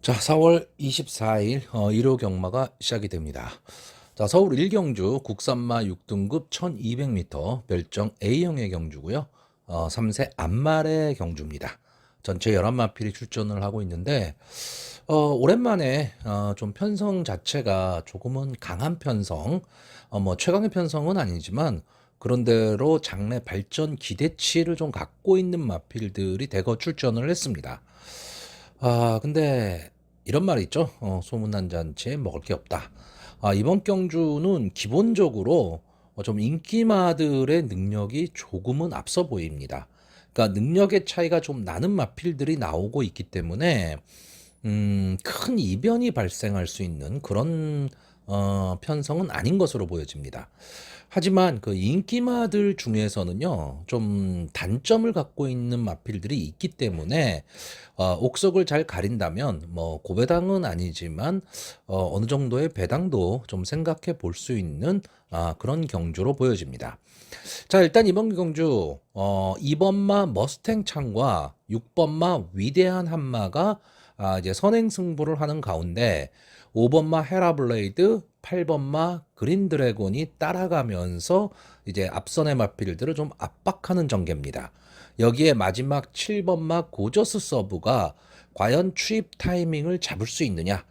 자, 4월 24일 일요 경마가 시작이 됩니다. 자, 서울 1경주 국산마 6등급 1200m 별정 A형의 경주고요. 3세 안말의 경주입니다. 전체 11마필이 출전을 하고 있는데 오랜만에 좀 편성 자체가 조금은 강한 편성, 뭐 최강의 편성은 아니지만 그런대로 장래 발전 기대치를 좀 갖고 있는 마필들이 대거 출전을 했습니다. 근데 이런 말이 있죠. 소문난 잔치에 먹을 게 없다. 이번 경주는 기본적으로 좀 인기마들의 능력이 조금은 앞서 보입니다. 그러니까 능력의 차이가 좀 나는 마필들이 나오고 있기 때문에 큰 이변이 발생할 수 있는 그런 편성은 아닌 것으로 보여집니다. 하지만 그 인기마들 중에서는요, 좀 단점을 갖고 있는 마필들이 있기 때문에 옥석을 잘 가린다면 뭐 고배당은 아니지만 어느 정도의 배당도 좀 생각해 볼 수 있는 그런 경주로 보여집니다. 자, 일단 이번 경주 2번마 머스탱 창과 6번마 위대한 한마가 이제 선행 승부를 하는 가운데 5번마 헤라블레이드, 8번마 그린 드래곤이 따라가면서 이제 앞선의 마필들을 좀 압박하는 전개입니다. 여기에 마지막 7번마 고저스 서브가 과연 추입 타이밍을 잡을 수 있느냐,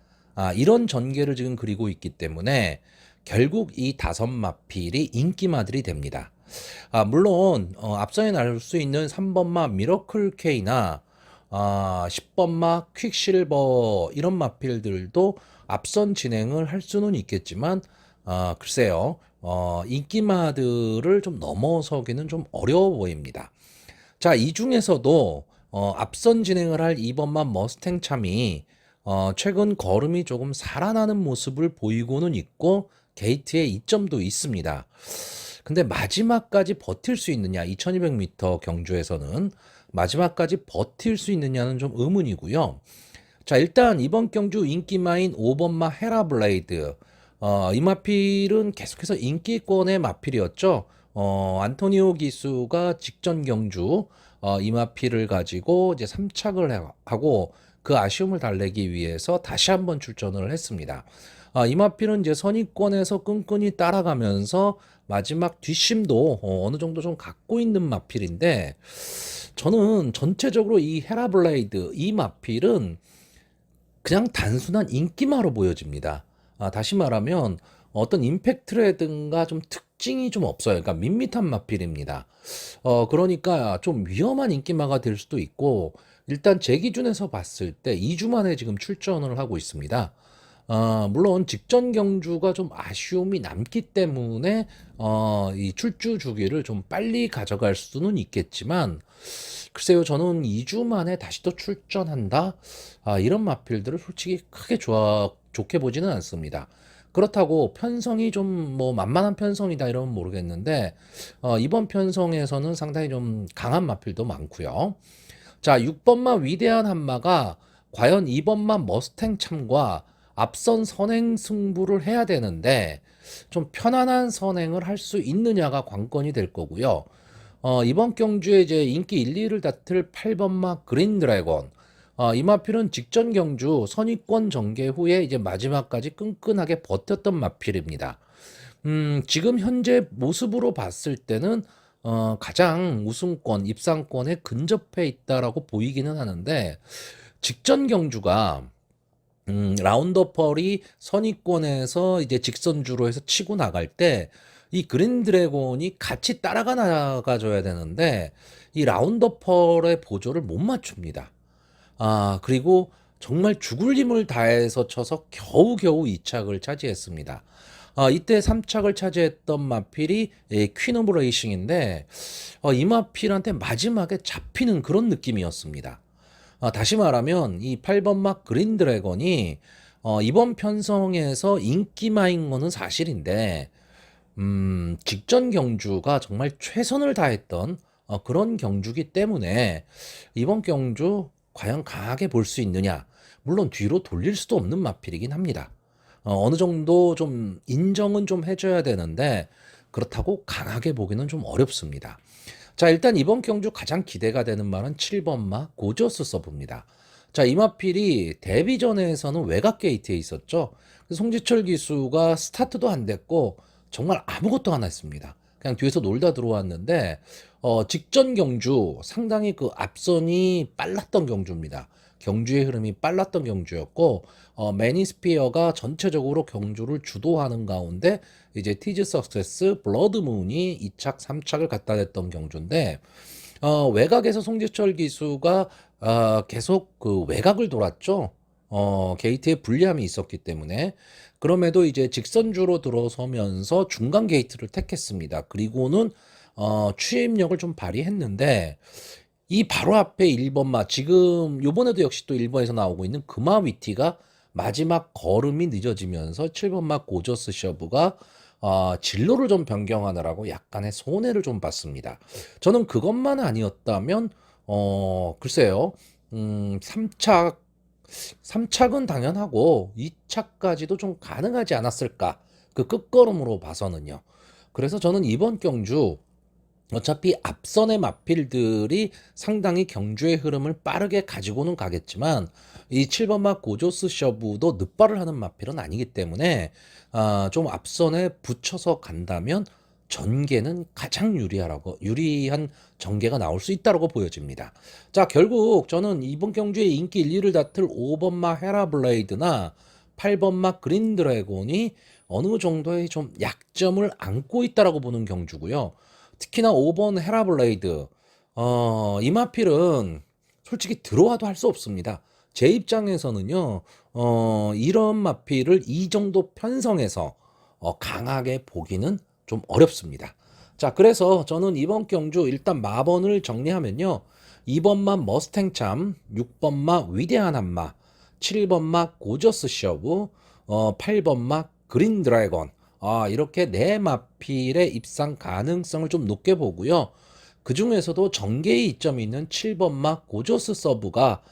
이런 전개를 지금 그리고 있기 때문에 결국 이 다섯 마필이 인기마들이 됩니다. 물론 앞선에 날 수 있는 3번마 미러클 K나 10번마 퀵실버 이런 마필들도 앞선 진행을 할 수는 있겠지만 글쎄요, 인기마들을 좀 넘어서기는 좀 어려워 보입니다. 자, 이 중에서도 앞선 진행을 할 2번마 머스탱 참이 최근 걸음이 조금 살아나는 모습을 보이고는 있고 게이트에 이점도 있습니다. 근데 마지막까지 버틸 수 있느냐, 2200m 경주에서는 마지막까지 버틸 수 있느냐는 좀 의문이고요. 자, 일단 이번 경주 인기마인 5번마 헤라블레이드, 이 마필은 계속해서 인기권의 마필이었죠. 안토니오 기수가 직전 경주 이 마필을 가지고 이제 3착을 하고 그 아쉬움을 달래기 위해서 다시 한번 출전을 했습니다. 이 마필은 이제 선의권에서 끈끈이 따라가면서 마지막 뒷심도 어느 정도 좀 갖고 있는 마필인데, 저는 전체적으로 이 헤라블레이드 이 마필은 그냥 단순한 인기마로 보여집니다. 다시 말하면 어떤 임팩트라든가 좀 특징이 좀 없어요. 그러니까 밋밋한 마필입니다. 그러니까 좀 위험한 인기마가 될 수도 있고, 일단 제 기준에서 봤을 때 2주 만에 지금 출전을 하고 있습니다. 물론 직전 경주가 좀 아쉬움이 남기 때문에 이 출주 주기를 좀 빨리 가져갈 수는 있겠지만, 글쎄요, 저는 2주 만에 다시 또 출전한다? 이런 마필들을 솔직히 크게 좋게 보지는 않습니다. 그렇다고 편성이 좀 뭐 만만한 편성이다 이러면 모르겠는데, 이번 편성에서는 상당히 좀 강한 마필도 많고요. 자, 6번마 위대한 한마가 과연 2번마 머스탱 참과 앞선 선행 승부를 해야 되는데 좀 편안한 선행을 할 수 있느냐가 관건이 될 거고요. 이번 경주에 이제 인기 1, 2를 다툴 8번마 그린 드래곤. 이 마필은 직전 경주 선의권 전개 후에 이제 마지막까지 끈끈하게 버텼던 마필입니다. 지금 현재 모습으로 봤을 때는 가장 우승권, 입상권에 근접해 있다라고 보이기는 하는데, 직전 경주가 라운더펄이 선의권에서 이제 직선주로 해서 치고 나갈 때 이 그린 드래곤이 같이 따라가 나가줘야 되는데 이 라운더펄의 보조를 못 맞춥니다. 그리고 정말 죽을 힘을 다해서 쳐서 겨우겨우 2착을 차지했습니다. 이때 3착을 차지했던 마필이 퀸 오브 레이싱인데 이 마필한테 마지막에 잡히는 그런 느낌이었습니다. 다시 말하면 이 8번마 그린 드래곤이 이번 편성에서 인기마인 거는 사실인데 직전 경주가 정말 최선을 다했던 그런 경주기 때문에 이번 경주 과연 강하게 볼 수 있느냐? 물론 뒤로 돌릴 수도 없는 마필이긴 합니다. 어느 정도 좀 인정은 좀 해줘야 되는데 그렇다고 강하게 보기는 좀 어렵습니다. 자, 일단 이번 경주 가장 기대가 되는 말은 7번마 고저스 서브입니다. 자, 이마필이 데뷔전에서는 외곽 게이트에 있었죠. 그래서 송지철 기수가 스타트도 안 됐고 정말 아무것도 안 했습니다. 그냥 뒤에서 놀다 들어왔는데 직전 경주 상당히 그 앞선이 빨랐던 경주입니다. 경주의 흐름이 빨랐던 경주였고 매니스피어가 전체적으로 경주를 주도하는 가운데 이제 티즈 석세스 블러드문이 2착, 3착을 갖다 냈던 경주인데 외곽에서 송지철 기수가 계속 그 외곽을 돌았죠. 게이트에 불리함이 있었기 때문에 그럼에도 이제 직선주로 들어서면서 중간 게이트를 택했습니다. 그리고는 추임력을 좀 발휘했는데 이 바로 앞에 1번마 지금 요번에도 역시 또 1번에서 나오고 있는 금화위티가 마지막 걸음이 늦어지면서 7번마 고저스 셔브가 진로를 좀 변경하느라고 약간의 손해를 좀 봤습니다. 저는 그것만 아니었다면 글쎄요. 3착은 당연하고 2착까지도 좀 가능하지 않았을까? 그 끝걸음으로 봐서는요. 그래서 저는 이번 경주 어차피 앞선의 마필들이 상당히 경주의 흐름을 빠르게 가지고는 가겠지만 이 7번 마 고조스 셔브도 늦발을 하는 마필은 아니기 때문에 좀 앞선에 붙여서 간다면 전개는 가장 유리한 전개가 나올 수 있다고 보여집니다. 자, 결국 저는 이번 경주의 인기 1, 2를 다툴 5번 마 헤라블레이드나 8번 마 그린 드래곤이 어느 정도의 좀 약점을 안고 있다고 보는 경주고요. 특히나 5번 헤라블레이드 이 마필은 솔직히 들어와도 할 수 없습니다. 제 입장에서는요 이런 마필을 이 정도 편성해서 강하게 보기는 좀 어렵습니다. 자, 그래서 저는 이번 경주 일단 마번을 정리하면요 2번마 머스탱참, 6번마 위대한 한마, 7번마 고저스 셔브, 8번마 그린 드래곤 이렇게 네 마필의 입상 가능성을 좀 높게 보고요. 그 중에서도 전개의 이점이 있는 7번마 고조스 서브가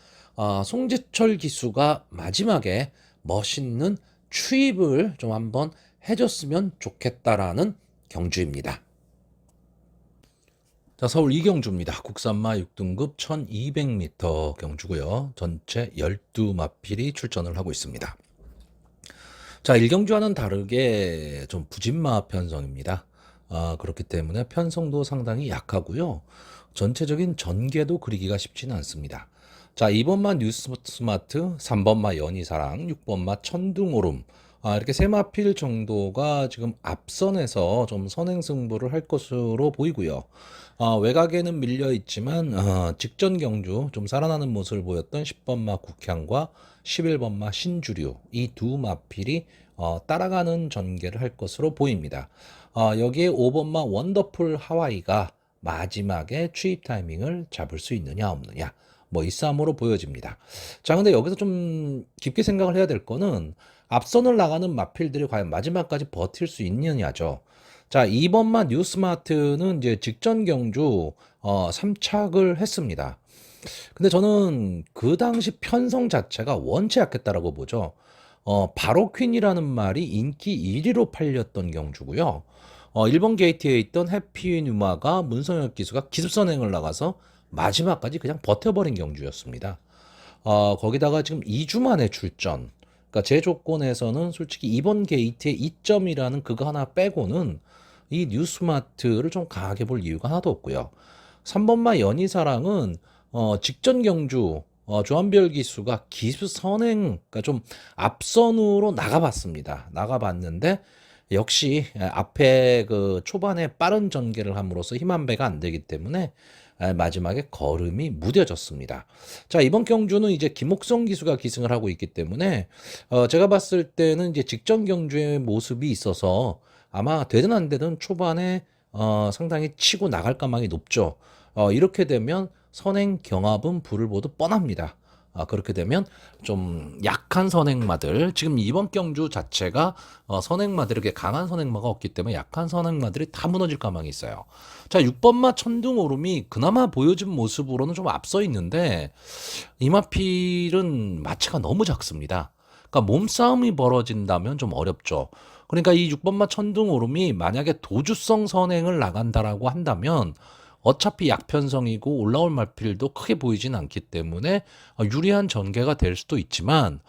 송지철 기수가 마지막에 멋있는 추입을 좀 한번 해줬으면 좋겠다라는 경주입니다. 자, 서울 이경주입니다. 국산마 6등급 1200m 경주고요. 전체 12마필이 출전을 하고 있습니다. 자, 1경주와는 다르게 좀 부진마 편성입니다. 그렇기 때문에 편성도 상당히 약하고요. 전체적인 전개도 그리기가 쉽지는 않습니다. 자, 2번마 뉴스마트, 3번마 연희사랑, 6번마 천둥오름 이렇게 세 마필 정도가 지금 앞선에서 좀 선행승부를 할 것으로 보이고요. 외곽에는 밀려 있지만 직전 경주 좀 살아나는 모습을 보였던 10번마 국향과 11번마 신주류 이 두 마필이 따라가는 전개를 할 것으로 보입니다. 여기에 5번마 원더풀 하와이가 마지막에 추입 타이밍을 잡을 수 있느냐 없느냐 뭐 이 싸움으로 보여집니다. 자, 근데 여기서 좀 깊게 생각을 해야 될 거는 앞선을 나가는 마필들이 과연 마지막까지 버틸 수 있느냐죠. 자, 2번마 뉴스마트는 이제 직전 경주 3착을 했습니다. 근데 저는 그 당시 편성 자체가 원체 약했다라고 보죠. 바로 퀸이라는 말이 인기 1위로 팔렸던 경주고요. 1번 게이트에 있던 해피 뉴마가 문성혁 기수가 기습선행을 나가서 마지막까지 그냥 버텨버린 경주였습니다. 거기다가 지금 2주 만에 출전. 그러니까 제 조건에서는 솔직히 2번 게이트의 이점이라는 그거 하나 빼고는 이 뉴스마트를 좀 강하게 볼 이유가 하나도 없고요. 3번마 연희사랑은 직전 경주 조한별 기수가 기수 선행 그러니까 좀 앞선으로 나가봤는데 역시 앞에 그 초반에 빠른 전개를 함으로써 힘 한 배가 안 되기 때문에 마지막에 걸음이 무뎌졌습니다. 자, 이번 경주는 이제 김옥성 기수가 기승을 하고 있기 때문에 제가 봤을 때는 이제 직전 경주의 모습이 있어서 아마 되든 안 되든 초반에 상당히 치고 나갈 가망이 높죠. 이렇게 되면 선행 경합은 불을 보듯 뻔합니다. 그렇게 되면 좀 약한 선행마들 지금 이번 경주 자체가 선행마들 이렇게 강한 선행마가 없기 때문에 약한 선행마들이 다 무너질 가망이 있어요. 자, 6번마 천둥오름이 그나마 보여준 모습으로는 좀 앞서 있는데 이마필은 마체가 너무 작습니다. 그러니까 몸싸움이 벌어진다면 좀 어렵죠. 그러니까 이 6번마 천둥오름이 만약에 도주성 선행을 나간다라고 한다면 어차피 약편성이고 올라올 마필도 크게 보이진 않기 때문에 유리한 전개가 될 수도 있지만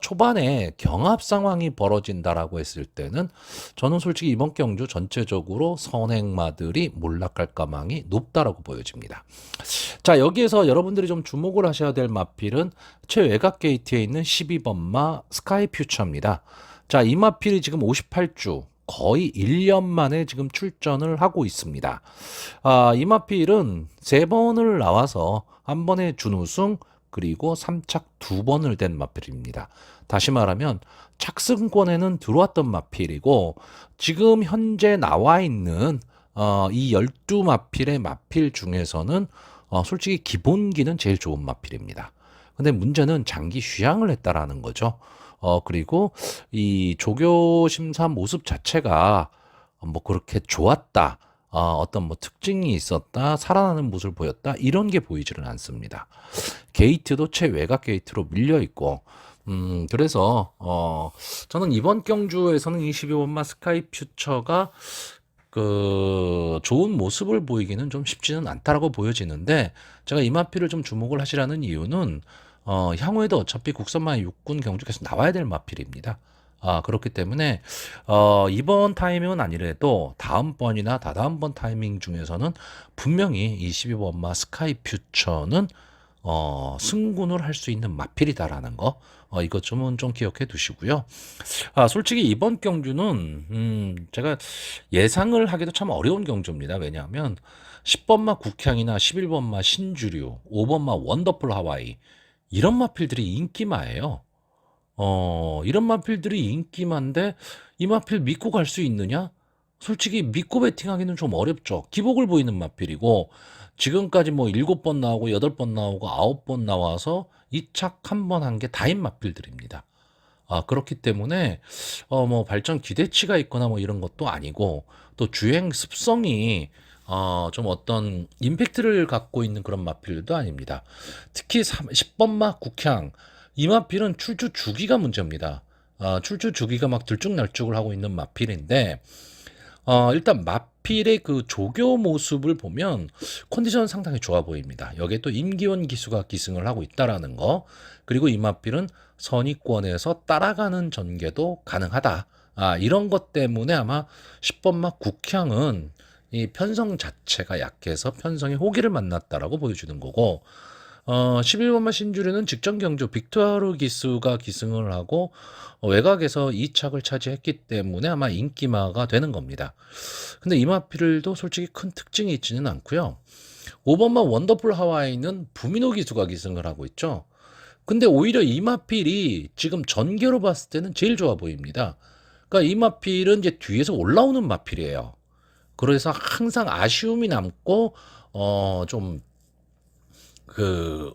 초반에 경합 상황이 벌어진다라고 했을 때는 저는 솔직히 이번 경주 전체적으로 선행마들이 몰락할 가망이 높다라고 보여집니다. 자, 여기에서 여러분들이 좀 주목을 하셔야 될 마필은 최외곽 게이트에 있는 12번마 스카이 퓨처입니다. 자, 이 마필이 지금 58주 거의 1년 만에 지금 출전을 하고 있습니다. 이 마필은 3번을 나와서 한 번에 준우승 그리고 3착 2번을 댄 마필입니다. 다시 말하면 착승권에는 들어왔던 마필이고 지금 현재 나와 있는 이 12마필의 마필 중에서는 솔직히 기본기는 제일 좋은 마필입니다. 근데 문제는 장기 휴양을 했다라는 거죠. 그리고 이 조교 심사 모습 자체가 뭐 그렇게 좋았다. 어떤 뭐 특징이 있었다, 살아나는 모습을 보였다, 이런 게 보이지는 않습니다. 게이트도 최외곽 게이트로 밀려 있고, 그래서, 저는 이번 경주에서는 22번마 스카이 퓨처가 좋은 모습을 보이기는 좀 쉽지는 않다라고 보여지는데, 제가 이 마필을 좀 주목을 하시라는 이유는, 향후에도 어차피 국선마의 육군 경주 계속 나와야 될 마필입니다. 그렇기 때문에 이번 타이밍은 아니래도 다음번이나 다다음번 타이밍 중에서는 분명히 22번마 스카이 퓨처는 승군을 할 수 있는 마필이다라는 거, 이것 좀 기억해 두시고요. 솔직히 이번 경주는 제가 예상을 하기도 참 어려운 경주입니다. 왜냐하면 10번마 국향이나 11번마 신주류, 5번마 원더풀 하와이, 이런 마필들이 인기마예요. 이런 마필들이 인기만데 이 마필 믿고 갈 수 있느냐? 솔직히 믿고 베팅하기는 좀 어렵죠. 기복을 보이는 마필이고 지금까지 뭐 7번 나오고 8번 나오고 9번 나와서 2착 1번 한 게 다인 마필들입니다. 그렇기 때문에 뭐 발전 기대치가 있거나 뭐 이런 것도 아니고 또 주행 습성이 좀 어떤 임팩트를 갖고 있는 그런 마필도 아닙니다. 특히 10번마 국향 이 마필은 출주 주기가 문제입니다. 출주 주기가 막 들쭉날쭉을 하고 있는 마필인데 일단 마필의 그 조교 모습을 보면 컨디션 상당히 좋아 보입니다. 여기에 또 임기원 기수가 기승을 하고 있다라는 거, 그리고 이 마필은 선의권에서 따라가는 전개도 가능하다. 이런 것 때문에 아마 10번마 국향은 이 편성 자체가 약해서 편성의 호기를 만났다라고 보여주는 거고, 11번마 신주류는 직전 경주 빅토르 기수가 기승을 하고 외곽에서 2착을 차지했기 때문에 아마 인기마가 되는 겁니다. 근데 이 마필도 솔직히 큰 특징이 있지는 않고요. 5번마 원더풀 하와이는 부미노 기수가 기승을 하고 있죠. 근데 오히려 이 마필이 지금 전개로 봤을 때는 제일 좋아 보입니다. 그러니까 이 마필은 이제 뒤에서 올라오는 마필이에요. 그래서 항상 아쉬움이 남고 좀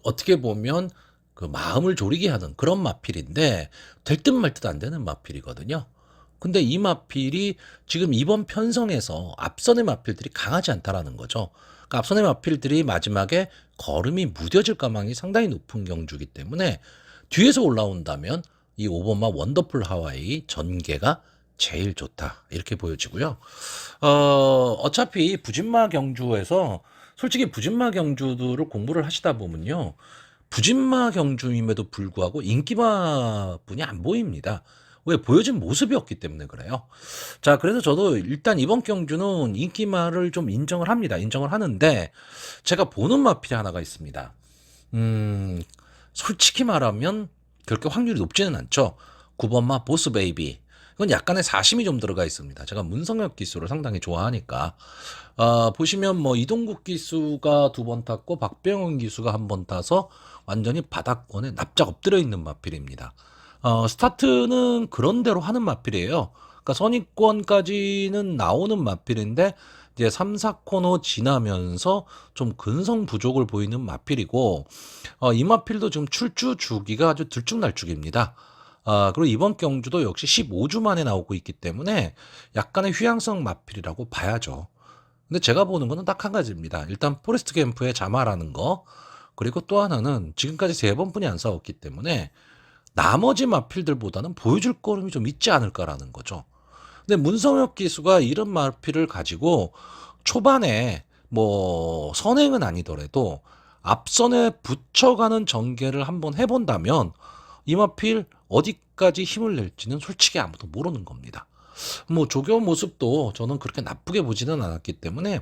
어떻게 보면 그 마음을 졸이게 하는 그런 마필인데 될 듯 말 듯 안 되는 마필이거든요. 근데 이 마필이 지금 이번 편성에서 앞선의 마필들이 강하지 않다라는 거죠. 그러니까 앞선의 마필들이 마지막에 걸음이 무뎌질 가망이 상당히 높은 경주이기 때문에 뒤에서 올라온다면 이 5번마 원더풀 하와이 전개가 제일 좋다, 이렇게 보여지고요. 어차피 부진마 경주에서 솔직히 부진마 경주들을 공부를 하시다 보면요, 부진마 경주임에도 불구하고 인기마 분이 안 보입니다. 왜? 보여진 모습이 없기 때문에 그래요. 자, 그래서 저도 일단 이번 경주는 인기마를 좀 인정을 합니다. 인정을 하는데 제가 보는 마필이 하나가 있습니다. 솔직히 말하면 그렇게 확률이 높지는 않죠. 9번마 보스 베이비. 이건 약간의 사심이 좀 들어가 있습니다. 제가 문성혁 기수를 상당히 좋아하니까. 보시면 뭐 이동국 기수가 2번 탔고 박병훈 기수가 1번 타서 완전히 바닥권에 납작 엎드려 있는 마필입니다. 스타트는 그런 대로 하는 마필이에요. 그러니까 선입권까지는 나오는 마필인데 이제 3, 4코너 지나면서 좀 근성 부족을 보이는 마필이고, 이 마필도 지금 출주 주기가 아주 들쭉날쭉입니다. 그리고 이번 경주도 역시 15주 만에 나오고 있기 때문에 약간의 휴양성 마필이라고 봐야죠. 근데 제가 보는 거는 딱 한 가지입니다. 일단 포레스트 캠프의 자마라는 거, 그리고 또 하나는 지금까지 3번뿐이 안 싸웠기 때문에 나머지 마필들보다는 보여줄 거름이 좀 있지 않을까라는 거죠. 근데 문성혁 기수가 이런 마필을 가지고 초반에 뭐 선행은 아니더라도 앞선에 붙여가는 전개를 한번 해본다면 이마필 어디까지 힘을 낼지는 솔직히 아무도 모르는 겁니다. 뭐 조교 모습도 저는 그렇게 나쁘게 보지는 않았기 때문에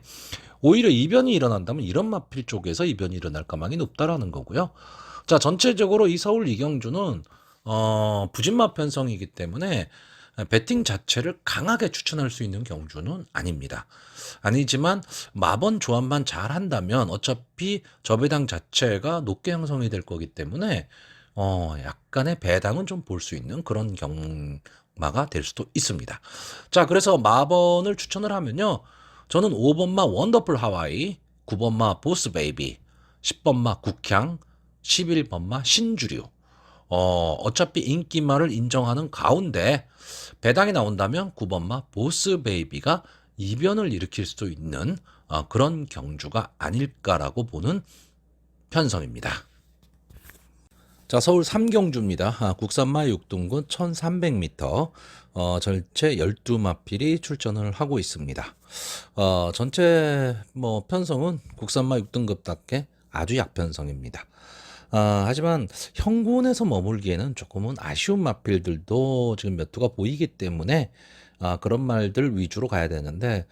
오히려 이변이 일어난다면 이런 마필 쪽에서 이변이 일어날 가망이 높다라는 거고요. 자, 전체적으로 이 서울 이경주는 부진마 편성이기 때문에 배팅 자체를 강하게 추천할 수 있는 경주는 아닙니다. 아니지만 마번 조합만 잘 한다면 어차피 저배당 자체가 높게 형성이 될 거기 때문에 약간의 배당은 좀 볼 수 있는 그런 경마가 될 수도 있습니다. 자, 그래서 마번을 추천을 하면요. 저는 5번마 원더풀 하와이, 9번마 보스 베이비, 10번마 국향, 11번마 신주류. 어차피 인기마를 인정하는 가운데 배당이 나온다면 9번마 보스 베이비가 이변을 일으킬 수도 있는 그런 경주가 아닐까라고 보는 편성입니다. 자, 서울 3경주입니다. 국산마 6등분 1300m, 전체 12마필이 출전을 하고 있습니다. 전체 편성은 국산마 6등급답게 아주 약편성입니다. 하지만 형군에서 머물기에는 조금은 아쉬운 마필들도 지금 몇 투가 보이기 때문에 그런 말들 위주로 가야 되는데,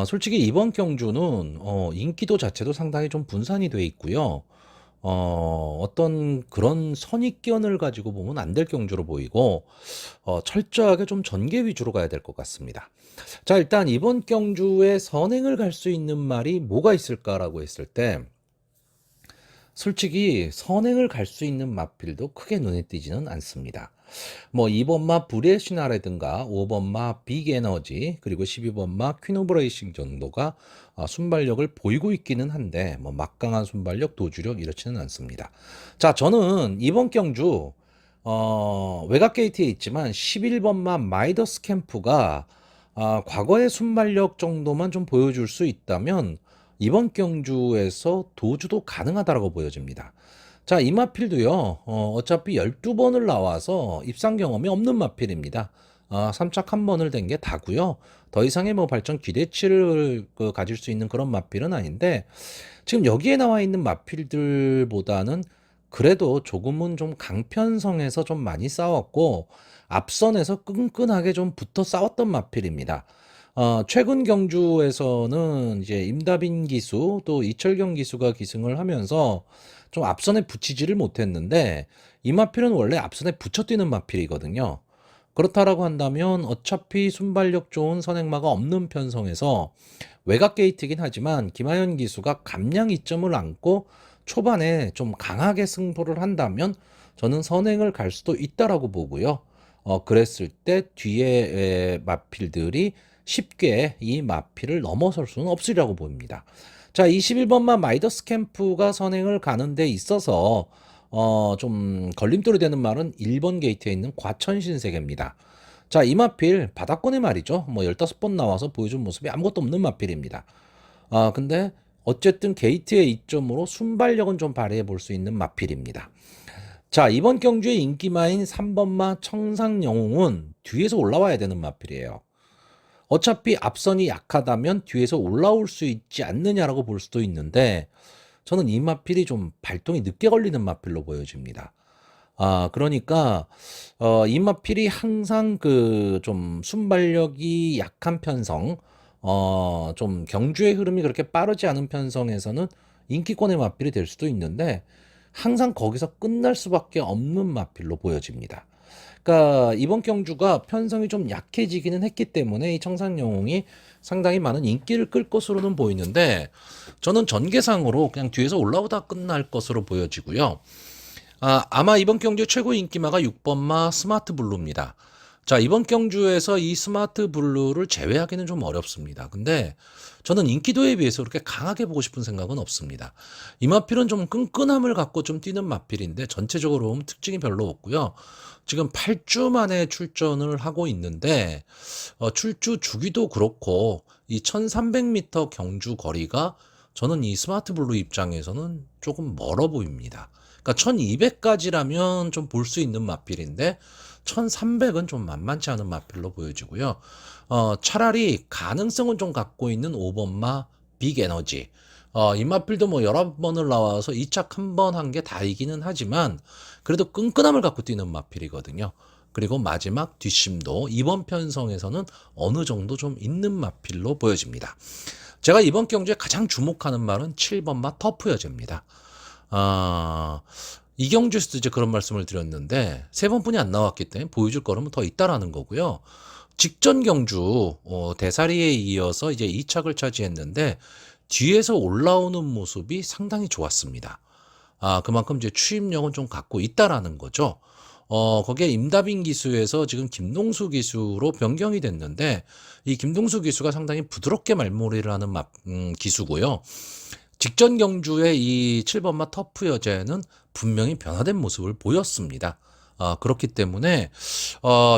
솔직히 이번 경주는 인기도 자체도 상당히 좀 분산이 돼 있고요. 어떤 그런 선입견을 가지고 보면 안 될 경주로 보이고, 철저하게 좀 전개 위주로 가야 될 것 같습니다. 자, 일단 이번 경주에 선행을 갈 수 있는 말이 뭐가 있을까라고 했을 때, 솔직히 선행을 갈 수 있는 마필도 크게 눈에 띄지는 않습니다. 2번마 브레시나라든가 5번마 빅에너지 그리고 12번마 퀸오브레이싱 정도가 순발력을 보이고 있기는 한데 막강한 순발력, 도주력 이렇지는 않습니다. 자, 저는 이번 경주 외곽 게이트에 있지만 11번마 마이더스 캠프가 과거의 순발력 정도만 좀 보여줄 수 있다면 이번 경주에서 도주도 가능하다고 보여집니다. 자, 이 마필도요, 어차피 12번을 나와서 입상 경험이 없는 마필입니다. 3착 1번을 댄 게 다고요. 더 이상의 발전 기대치를 가질 수 있는 그런 마필은 아닌데, 지금 여기에 나와 있는 마필들보다는 그래도 조금은 좀 강편성에서 좀 많이 싸웠고, 앞선에서 끈끈하게 좀 붙어 싸웠던 마필입니다. 최근 경주에서는 이제 임다빈 기수 또 이철경 기수가 기승을 하면서 좀 앞선에 붙이지를 못했는데 이 마필은 원래 앞선에 붙여 뛰는 마필이거든요. 그렇다라고 한다면 어차피 순발력 좋은 선행마가 없는 편성에서 외곽 게이트긴 하지만 김하연 기수가 감량 이점을 안고 초반에 좀 강하게 승부를 한다면 저는 선행을 갈 수도 있다라고 보고요. 그랬을 때 뒤에 마필들이 쉽게 이 마필을 넘어설 수는 없으리라고 봅니다. 자, 21번마 마이더스 캠프가 선행을 가는 데 있어서 좀 걸림돌이 되는 말은 1번 게이트에 있는 과천신세계입니다. 자, 이 마필 바닥권의 말이죠. 15번 나와서 보여준 모습이 아무것도 없는 마필입니다. 근데 어쨌든 게이트의 이점으로 순발력은 좀 발휘해 볼 수 있는 마필입니다. 자, 이번 경주의 인기마인 3번마 청상영웅은 뒤에서 올라와야 되는 마필이에요. 어차피 앞선이 약하다면 뒤에서 올라올 수 있지 않느냐라고 볼 수도 있는데 저는 이 마필이 좀 발동이 늦게 걸리는 마필로 보여집니다. 그러니까 이 마필이 항상 그 좀 순발력이 약한 편성, 좀 경주의 흐름이 그렇게 빠르지 않은 편성에서는 인기권의 마필이 될 수도 있는데 항상 거기서 끝날 수밖에 없는 마필로 보여집니다. 그러니까 이번 경주가 편성이 좀 약해지기는 했기 때문에 이 청산영웅이 상당히 많은 인기를 끌 것으로는 보이는데 저는 전개상으로 그냥 뒤에서 올라오다 끝날 것으로 보여지고요. 아마 이번 경주 최고 인기마가 6번마 스마트 블루입니다. 자, 이번 경주에서 이 스마트 블루를 제외하기는 좀 어렵습니다. 근데 저는 인기도에 비해서 그렇게 강하게 보고 싶은 생각은 없습니다. 이 마필은 좀 끈끈함을 갖고 좀 뛰는 마필인데 전체적으로 보면 특징이 별로 없고요. 지금 8주 만에 출전을 하고 있는데 출주 주기도 그렇고 이 1300m 경주 거리가 저는 이 스마트 블루 입장에서는 조금 멀어 보입니다. 그러니까 1200까지라면 좀 볼 수 있는 마필인데 1300은 좀 만만치 않은 마필로 보여지고요. 차라리 가능성은 좀 갖고 있는 5번마 빅에너지. 이 마필도 뭐 여러 번을 나와서 2착 한 번 한 게 다이기는 하지만 그래도 끈끈함을 갖고 뛰는 마필이거든요. 그리고 마지막 뒷심도 이번 편성에서는 어느 정도 좀 있는 마필로 보여집니다. 제가 이번 경주에 가장 주목하는 말은 7번 마 터프 여제입니다. 이 경주에서도 이제 그런 말씀을 드렸는데 3번뿐이 안 나왔기 때문에 보여줄 거름은 더 있다라는 거고요. 직전 경주 대사리에 이어서 이제 2착을 차지했는데 뒤에서 올라오는 모습이 상당히 좋았습니다. 그만큼 이제 추임력은 좀 갖고 있다라는 거죠. 거기에 임다빈 기수에서 지금 김동수 기수로 변경이 됐는데 이 김동수 기수가 상당히 부드럽게 말몰이를 하는 기수고요. 직전 경주의 이 7번마 터프 여제는 분명히 변화된 모습을 보였습니다. 그렇기 때문에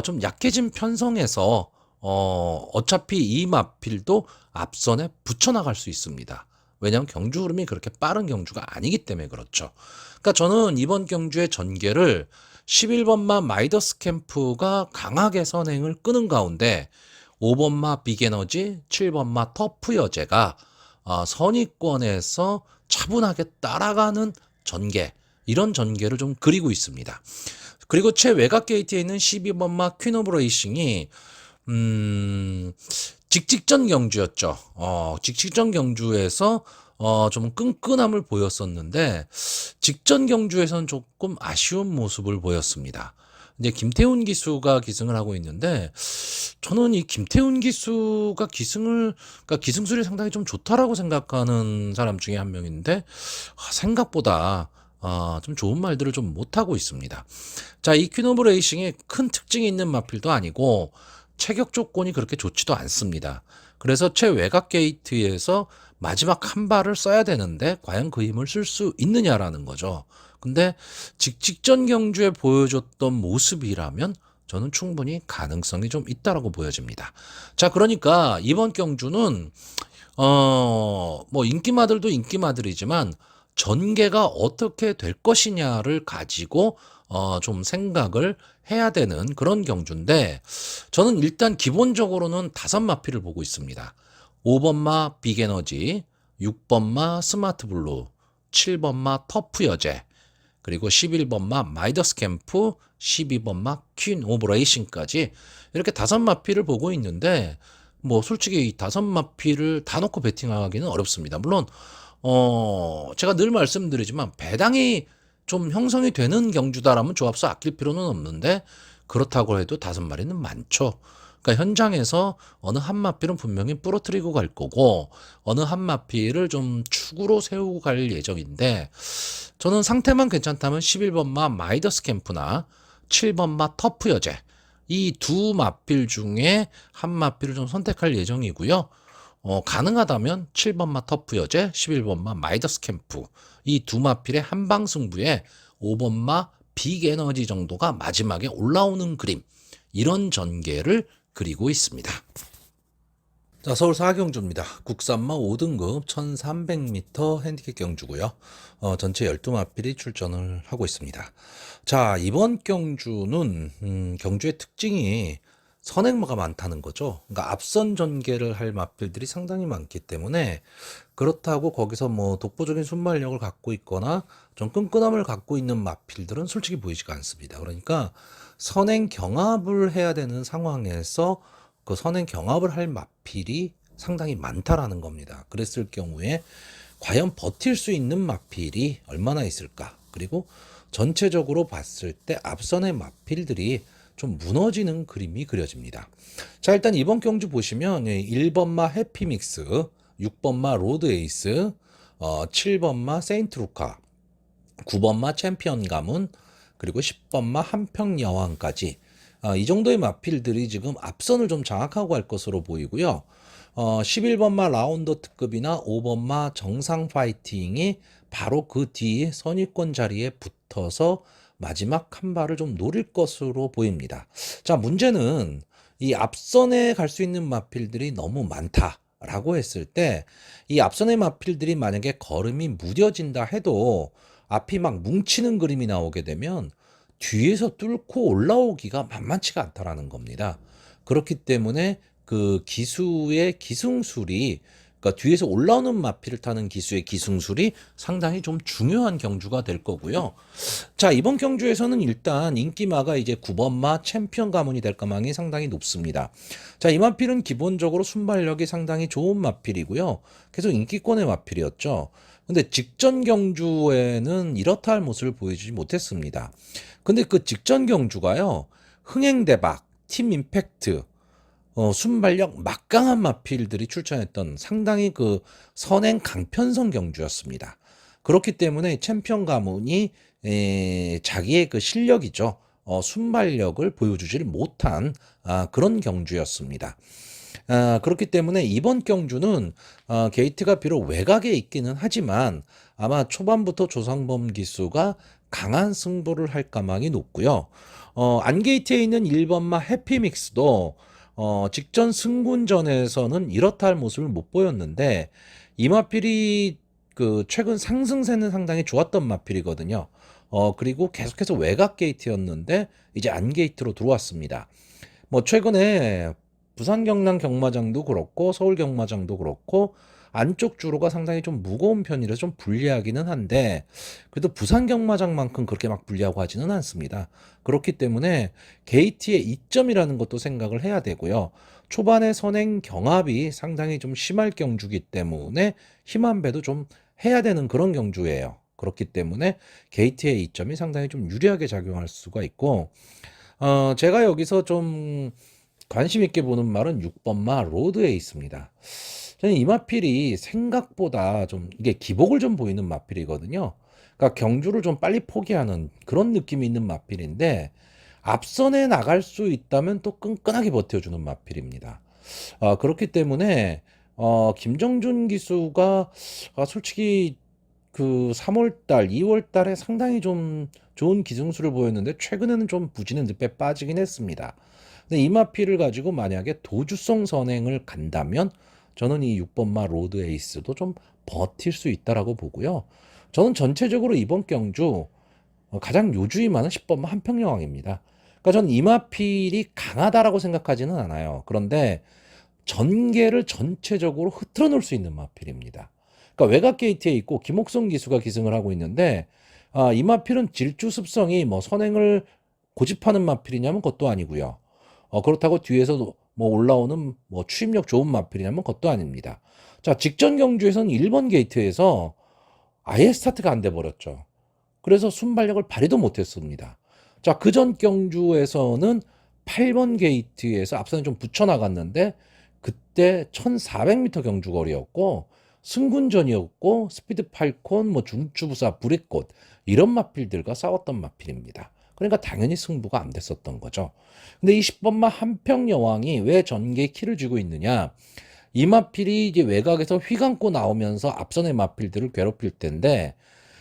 좀 약해진 편성에서 어차피 이 마필도 앞선에 붙여나갈 수 있습니다. 왜냐하면 경주 흐름이 그렇게 빠른 경주가 아니기 때문에 그렇죠. 그러니까 저는 이번 경주의 전개를 11번마 마이더스 캠프가 강하게 선행을 끄는 가운데 5번마 빅에너지, 7번마 터프 여제가 선위권에서 차분하게 따라가는 전개, 이런 전개를 좀 그리고 있습니다. 그리고 최외곽 게이트에 있는 12번마 퀸 오브 레이싱이 직직전 경주였죠. 직직전 경주에서 좀 끈끈함을 보였었는데 직전 경주에서는 조금 아쉬운 모습을 보였습니다. 이제 김태훈 기수가 기승을 하고 있는데 저는 이 김태훈 기수가 그러니까 기승술이 상당히 좀 좋다라고 생각하는 사람 중에 한 명인데 생각보다 좀 좋은 말들을 좀 못하고 있습니다. 자, 이 퀸 오브 레이싱이 큰 특징이 있는 마필도 아니고 체격 조건이 그렇게 좋지도 않습니다. 그래서 최외곽 게이트에서 마지막 한 발을 써야 되는데 과연 그 힘을 쓸 수 있느냐라는 거죠. 근데 직전 경주에 보여줬던 모습이라면 저는 충분히 가능성이 좀 있다라고 보여집니다. 자, 그러니까 이번 경주는 뭐 인기마들도 인기마들이지만 전개가 어떻게 될 것이냐를 가지고 좀 생각을 해야 되는 그런 경주인데 저는 일단 기본적으로는 5마필을 보고 있습니다. 5번마 빅에너지, 6번마 스마트블루, 7번마 터프 여제, 그리고 11번마 마이더스 캠프, 12번마 퀸 오브 레이싱까지 이렇게 5마필을 보고 있는데 뭐 솔직히 이 5마필을 다 놓고 베팅하기는 어렵습니다. 물론 제가 늘 말씀드리지만 배당이 좀 형성이 되는 경주다라면 조합수 아낄 필요는 없는데 그렇다고 해도 5마리는 많죠. 그러니까 현장에서 어느 한 마필은 분명히 부러뜨리고 갈 거고 어느 한 마필을 좀 축으로 세우고 갈 예정인데 저는 상태만 괜찮다면 11번마 마이더스 캠프나 7번마 터프 여제 이 2마필 중에 한 마필을 좀 선택할 예정이고요. 가능하다면 7번마 터프 여제, 11번마 마이더스 캠프 이 2마필의 한방 승부에 5번마 빅 에너지 정도가 마지막에 올라오는 그림, 이런 전개를 그리고 있습니다. 자, 서울 4경주입니다. 국산마 5등급 1300m 핸디캡 경주고요. 전체 12마필이 출전을 하고 있습니다. 자, 이번 경주는 경주의 특징이 선행마가 많다는 거죠. 그러니까 앞선 전개를 할 마필들이 상당히 많기 때문에 그렇다고 거기서 뭐 독보적인 순발력을 갖고 있거나 좀 끈끈함을 갖고 있는 마필들은 솔직히 보이지가 않습니다. 그러니까 선행 경합을 해야 되는 상황에서 그 선행 경합을 할 마필이 상당히 많다라는 겁니다. 그랬을 경우에 과연 버틸 수 있는 마필이 얼마나 있을까? 그리고 전체적으로 봤을 때 앞선의 마필들이 좀 무너지는 그림이 그려집니다. 자, 일단 이번 경주 보시면 1번마 해피믹스, 6번마 로드 에이스, 7번마 세인트루카, 9번마 챔피언 가문, 그리고 10번마 한평 여왕까지 이 정도의 마필들이 지금 앞선을 좀 장악하고 갈 것으로 보이고요. 11번마 라운더 특급이나 5번마 정상 파이팅이 바로 그 뒤 선위권 자리에 붙어서 마지막 한 발을 좀 노릴 것으로 보입니다. 자, 문제는 이 앞선에 갈 수 있는 마필들이 너무 많다라고 했을 때 이 앞선의 마필들이 만약에 걸음이 무뎌진다 해도 앞이 막 뭉치는 그림이 나오게 되면 뒤에서 뚫고 올라오기가 만만치가 않다라는 겁니다. 그렇기 때문에 그 기수의 기승술이 그러니까 뒤에서 올라오는 마필을 타는 기수의 기승술이 상당히 좀 중요한 경주가 될 거고요. 자, 이번 경주에서는 일단 인기마가 이제 9번마 챔피언 가문이 될 가망이 상당히 높습니다. 자, 이 마필은 기본적으로 순발력이 상당히 좋은 마필이고요. 계속 인기권의 마필이었죠. 근데 직전 경주에는 이렇다 할 모습을 보여주지 못했습니다. 근데 그 직전 경주가요, 흥행대박, 팀 임팩트, 순발력 막강한 마필들이 출전했던 상당히 그 선행 강편성 경주였습니다. 그렇기 때문에 챔피언 가문이 자기의 그 실력이죠. 순발력을 보여주지를 못한 그런 경주였습니다. 그렇기 때문에 이번 경주는 게이트가 비록 외곽에 있기는 하지만 아마 초반부터 조상범 기수가 강한 승부를 할 가망이 높고요. 안게이트에 있는 1번마 해피믹스도 직전 승군전에서는 이렇다 할 모습을 못 보였는데 이 마필이 그 최근 상승세는 상당히 좋았던 마필이거든요. 그리고 계속해서 외곽 게이트였는데 이제 안 게이트로 들어왔습니다. 뭐 최근에 부산 경남 경마장도 그렇고 서울 경마장도 그렇고 안쪽 주로가 상당히 좀 무거운 편이라서 좀 불리하기는 한데 그래도 부산 경마장만큼 그렇게 막 불리하고 하지는 않습니다. 그렇기 때문에 게이트의 이점이라는 것도 생각을 해야 되고요. 초반에 선행 경합이 상당히 좀 심할 경주기 때문에 힘한 배도 좀 해야 되는 그런 경주예요. 그렇기 때문에 게이트의 이점이 상당히 좀 유리하게 작용할 수가 있고 제가 여기서 좀 관심 있게 보는 말은 6번마 로드에 있습니다. 저는 이 마필이 생각보다 좀 이게 기복을 좀 보이는 마필이거든요. 그러니까 경주를 좀 빨리 포기하는 그런 느낌이 있는 마필인데 앞선에 나갈 수 있다면 또 끈끈하게 버텨주는 마필입니다. 그렇기 때문에 김정준 기수가 솔직히 그 3월달, 2월달에 상당히 좀 좋은 기승수를 보였는데 최근에는 좀 부진한 늪에 빠지긴 했습니다. 근데 이 마필을 가지고 만약에 도주성 선행을 간다면 저는 이 6번마 로드 에이스도 좀 버틸 수 있다라고 보고요. 저는 전체적으로 이번 경주 가장 요주의 많은 10번마 한평여왕입니다. 그러니까 저는 이 마필이 강하다라고 생각하지는 않아요. 그런데 전개를 전체적으로 흐트러 놓을 수 있는 마필입니다. 그러니까 외곽 게이트에 있고 김옥성 기수가 기승을 하고 있는데 이 마필은 질주 습성이 뭐 선행을 고집하는 마필이냐면 그것도 아니고요. 그렇다고 뒤에서 뭐 올라오는 뭐 추임력 좋은 마필이냐면 그것도 아닙니다. 자, 직전 경주에서는 1번 게이트에서 아예 스타트가 안 돼 버렸죠. 그래서 순발력을 발휘도 못했습니다. 자, 그전 경주에서는 8번 게이트에서 앞선에 좀 붙여나갔는데 그때 1400m 경주거리였고 승군전이었고 스피드 팔콘, 뭐 중추부사, 불의꽃 이런 마필들과 싸웠던 마필입니다. 그러니까 당연히 승부가 안 됐었던 거죠. 근데 이 10번마 한평여왕이 왜 전개에 키를 쥐고 있느냐? 이 마필이 이제 외곽에서 휘감고 나오면서 앞선의 마필들을 괴롭힐 텐데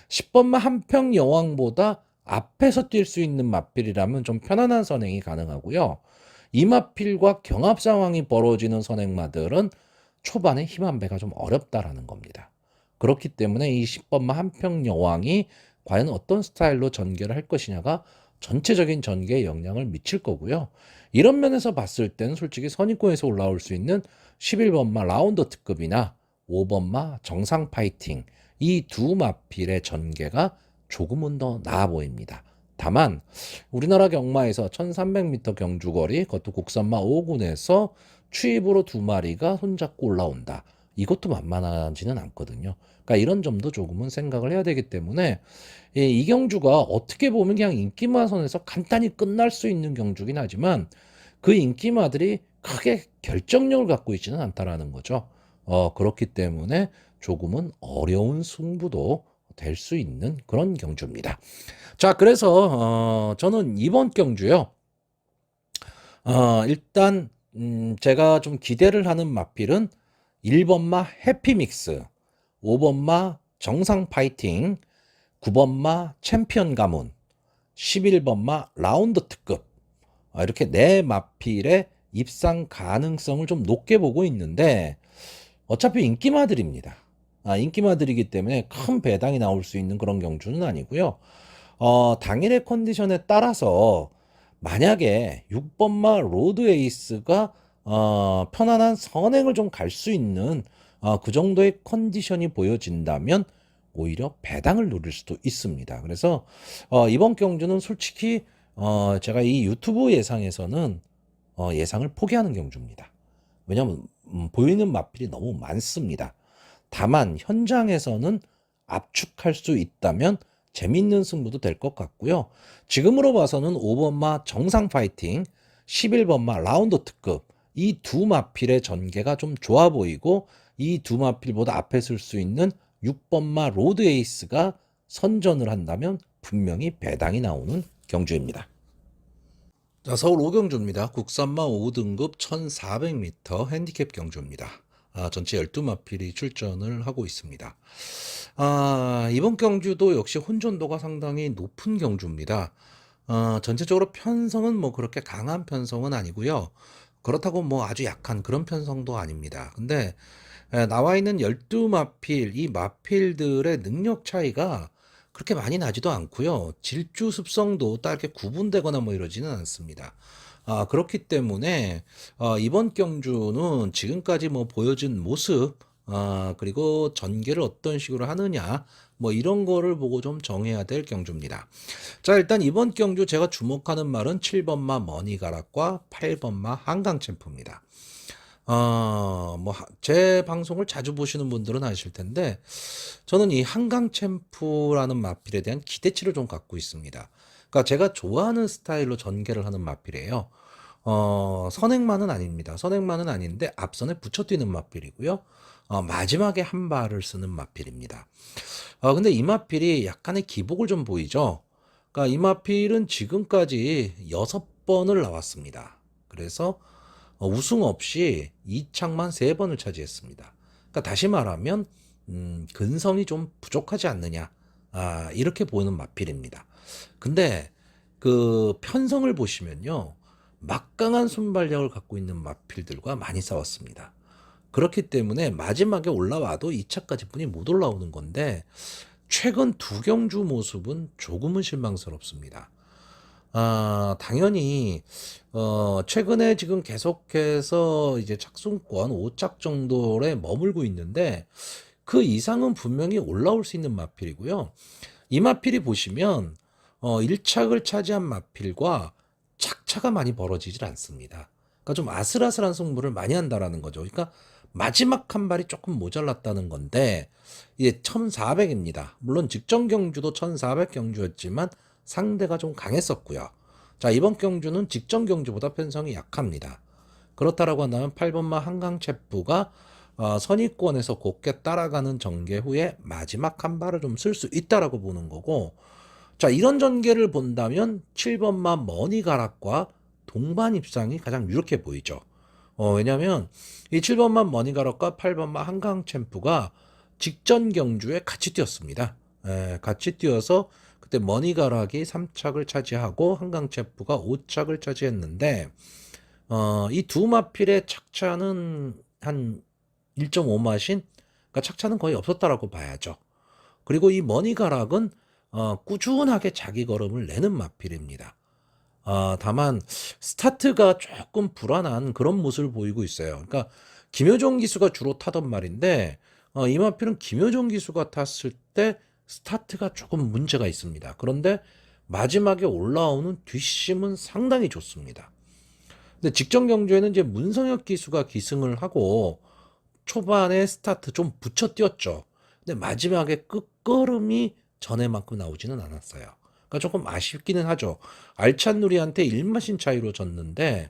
10번마 한평여왕보다 앞에서 뛸 수 있는 마필이라면 좀 편안한 선행이 가능하고요. 이 마필과 경합 상황이 벌어지는 선행마들은 초반에 힘한 배가 좀 어렵다라는 겁니다. 그렇기 때문에 이 10번마 한평여왕이 과연 어떤 스타일로 전개를 할 것이냐가 전체적인 전개에 영향을 미칠 거고요. 이런 면에서 봤을 때는 솔직히 선입권에서 올라올 수 있는 11번마 라운더 특급이나 5번마 정상 파이팅 이 두 마필의 전개가 조금은 더 나아 보입니다. 다만 우리나라 경마에서 1300m 경주거리 그것도 국산마 5군에서 추입으로 두 마리가 손잡고 올라온다. 이것도 만만하지는 않거든요. 그러니까 이런 점도 조금은 생각을 해야 되기 때문에 이 경주가 어떻게 보면 그냥 인기마 선에서 간단히 끝날 수 있는 경주긴 하지만 그 인기마들이 크게 결정력을 갖고 있지는 않다라는 거죠. 그렇기 때문에 조금은 어려운 승부도 될 수 있는 그런 경주입니다. 자, 그래서 저는 이번 경주요. 일단 제가 좀 기대를 하는 마필은 1번마 해피믹스, 5번마 정상 파이팅, 9번마 챔피언 가문, 11번마 라운드 특급 이렇게 네 마필의 입상 가능성을 좀 높게 보고 있는데 어차피 인기마들입니다. 인기마들이기 때문에 큰 배당이 나올 수 있는 그런 경주는 아니고요. 당일의 컨디션에 따라서 만약에 6번마 로드 에이스가 편안한 선행을 좀 갈 수 있는 그 정도의 컨디션이 보여진다면 오히려 배당을 노릴 수도 있습니다. 그래서 이번 경주는 솔직히 제가 이 유튜브 예상에서는 예상을 포기하는 경주입니다. 왜냐하면 보이는 마필이 너무 많습니다. 다만 현장에서는 압축할 수 있다면 재밌는 승부도 될 것 같고요. 지금으로 봐서는 5번마 정상 파이팅, 11번마 라운드 특급 이 두 마필의 전개가 좀 좋아 보이고 이 두 마필보다 앞에 쓸 수 있는 6번마 로드 에이스가 선전을 한다면 분명히 배당이 나오는 경주입니다. 자, 서울 5경주입니다. 국산마 5등급 1400m 핸디캡 경주입니다. 전체 12마필이 출전을 하고 있습니다. 이번 경주도 역시 혼전도가 상당히 높은 경주입니다. 전체적으로 편성은 뭐 그렇게 강한 편성은 아니고요. 그렇다고 뭐 아주 약한 그런 편성도 아닙니다. 근데 나와 있는 12마필, 이 마필들의 능력 차이가 그렇게 많이 나지도 않고요. 질주 습성도 딱 이렇게 구분되거나 뭐 이러지는 않습니다. 그렇기 때문에 이번 경주는 지금까지 뭐 보여준 모습, 그리고 전개를 어떤 식으로 하느냐, 뭐 이런 거를 보고 좀 정해야 될 경주입니다. 자, 일단 이번 경주 제가 주목하는 말은 7번마 머니가락과 8번마 한강챔프입니다. 뭐, 제 방송을 자주 보시는 분들은 아실 텐데, 저는 이 한강챔프라는 마필에 대한 기대치를 좀 갖고 있습니다. 그러니까 제가 좋아하는 스타일로 전개를 하는 마필이에요. 선행만은 아닙니다. 선행만은 아닌데, 앞선에 붙여 뛰는 마필이고요. 마지막에 한 발을 쓰는 마필입니다. 근데 이 마필이 약간의 기복을 좀 보이죠? 그러니까 이 마필은 지금까지 6번을 나왔습니다. 그래서 우승 없이 2착만 3번을 차지했습니다. 그러니까 다시 말하면 근성이 좀 부족하지 않느냐, 이렇게 보이는 마필입니다. 근데 그 편성을 보시면요, 막강한 순발력을 갖고 있는 마필들과 많이 싸웠습니다. 그렇기 때문에 마지막에 올라와도 2차까지 뿐이 못 올라오는 건데, 최근 두 경주 모습은 조금은 실망스럽습니다. 당연히 최근에 지금 계속해서 이제 착순권 5착 정도에 머물고 있는데, 그 이상은 분명히 올라올 수 있는 마필이고요. 이 마필이 보시면 1착을 차지한 마필과 착차가 많이 벌어지질 않습니다. 그러니까 좀 아슬아슬한 승부를 많이 한다라는 거죠. 그러니까 마지막 한 발이 조금 모자랐다는 건데, 이게 1400입니다. 물론 직전 경주도 1400 경주였지만 상대가 좀 강했었고요. 자, 이번 경주는 직전 경주보다 편성이 약합니다. 그렇다라고 한다면 8번마 한강체프가 선의권에서 곱게 따라가는 전개 후에 마지막 한 발을 좀 쓸 수 있다라고 보는 거고, 자, 이런 전개를 본다면 7번마 머니가락과 동반 입상이 가장 유력해 보이죠. 왜냐면 이 7번마 머니가락과 8번마 한강챔프가 직전 경주에 같이 뛰었습니다. 같이 뛰어서 그때 머니가락이 3착을 차지하고 한강챔프가 5착을 차지했는데, 이 두 마필의 착차는 한 1.5마신, 그러니까 착차는 거의 없었다라고 봐야죠. 그리고 이 머니가락은 꾸준하게 자기 걸음을 내는 마필입니다. 다만 스타트가 조금 불안한 그런 모습을 보이고 있어요. 그러니까 김효정 기수가 주로 타던 말인데, 이 마필은 김효정 기수가 탔을 때 스타트가 조금 문제가 있습니다. 그런데 마지막에 올라오는 뒷심은 상당히 좋습니다. 근데 직전 경주에는 이제 문성혁 기수가 기승을 하고 초반에 스타트 좀 붙여 뛰었죠. 근데 마지막에 끝걸음이 전에만큼 나오지는 않았어요. 그러니까 조금 아쉽기는 하죠. 알찬누리한테 1마신 차이로 졌는데,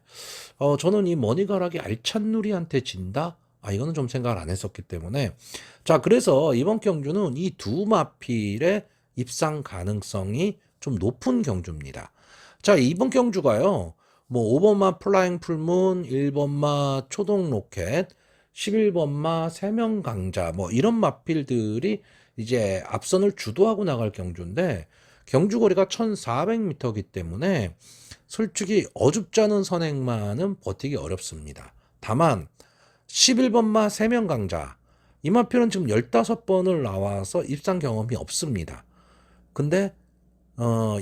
저는 이 머니가락이 알찬누리한테 진다? 이거는 좀 생각을 안 했었기 때문에. 자, 그래서 이번 경주는 이 두 마필의 입상 가능성이 좀 높은 경주입니다. 자, 이번 경주가요, 뭐 5번마 플라잉 풀문, 1번마 초동 로켓, 11번마 세명 강자, 뭐 이런 마필들이 이제 앞선을 주도하고 나갈 경주인데, 경주거리가 1400m이기 때문에 솔직히 어줍지 않은 선행만은 버티기 어렵습니다. 다만 11번마 세명 강자, 이 마필은 지금 15번을 나와서 입상 경험이 없습니다. 근데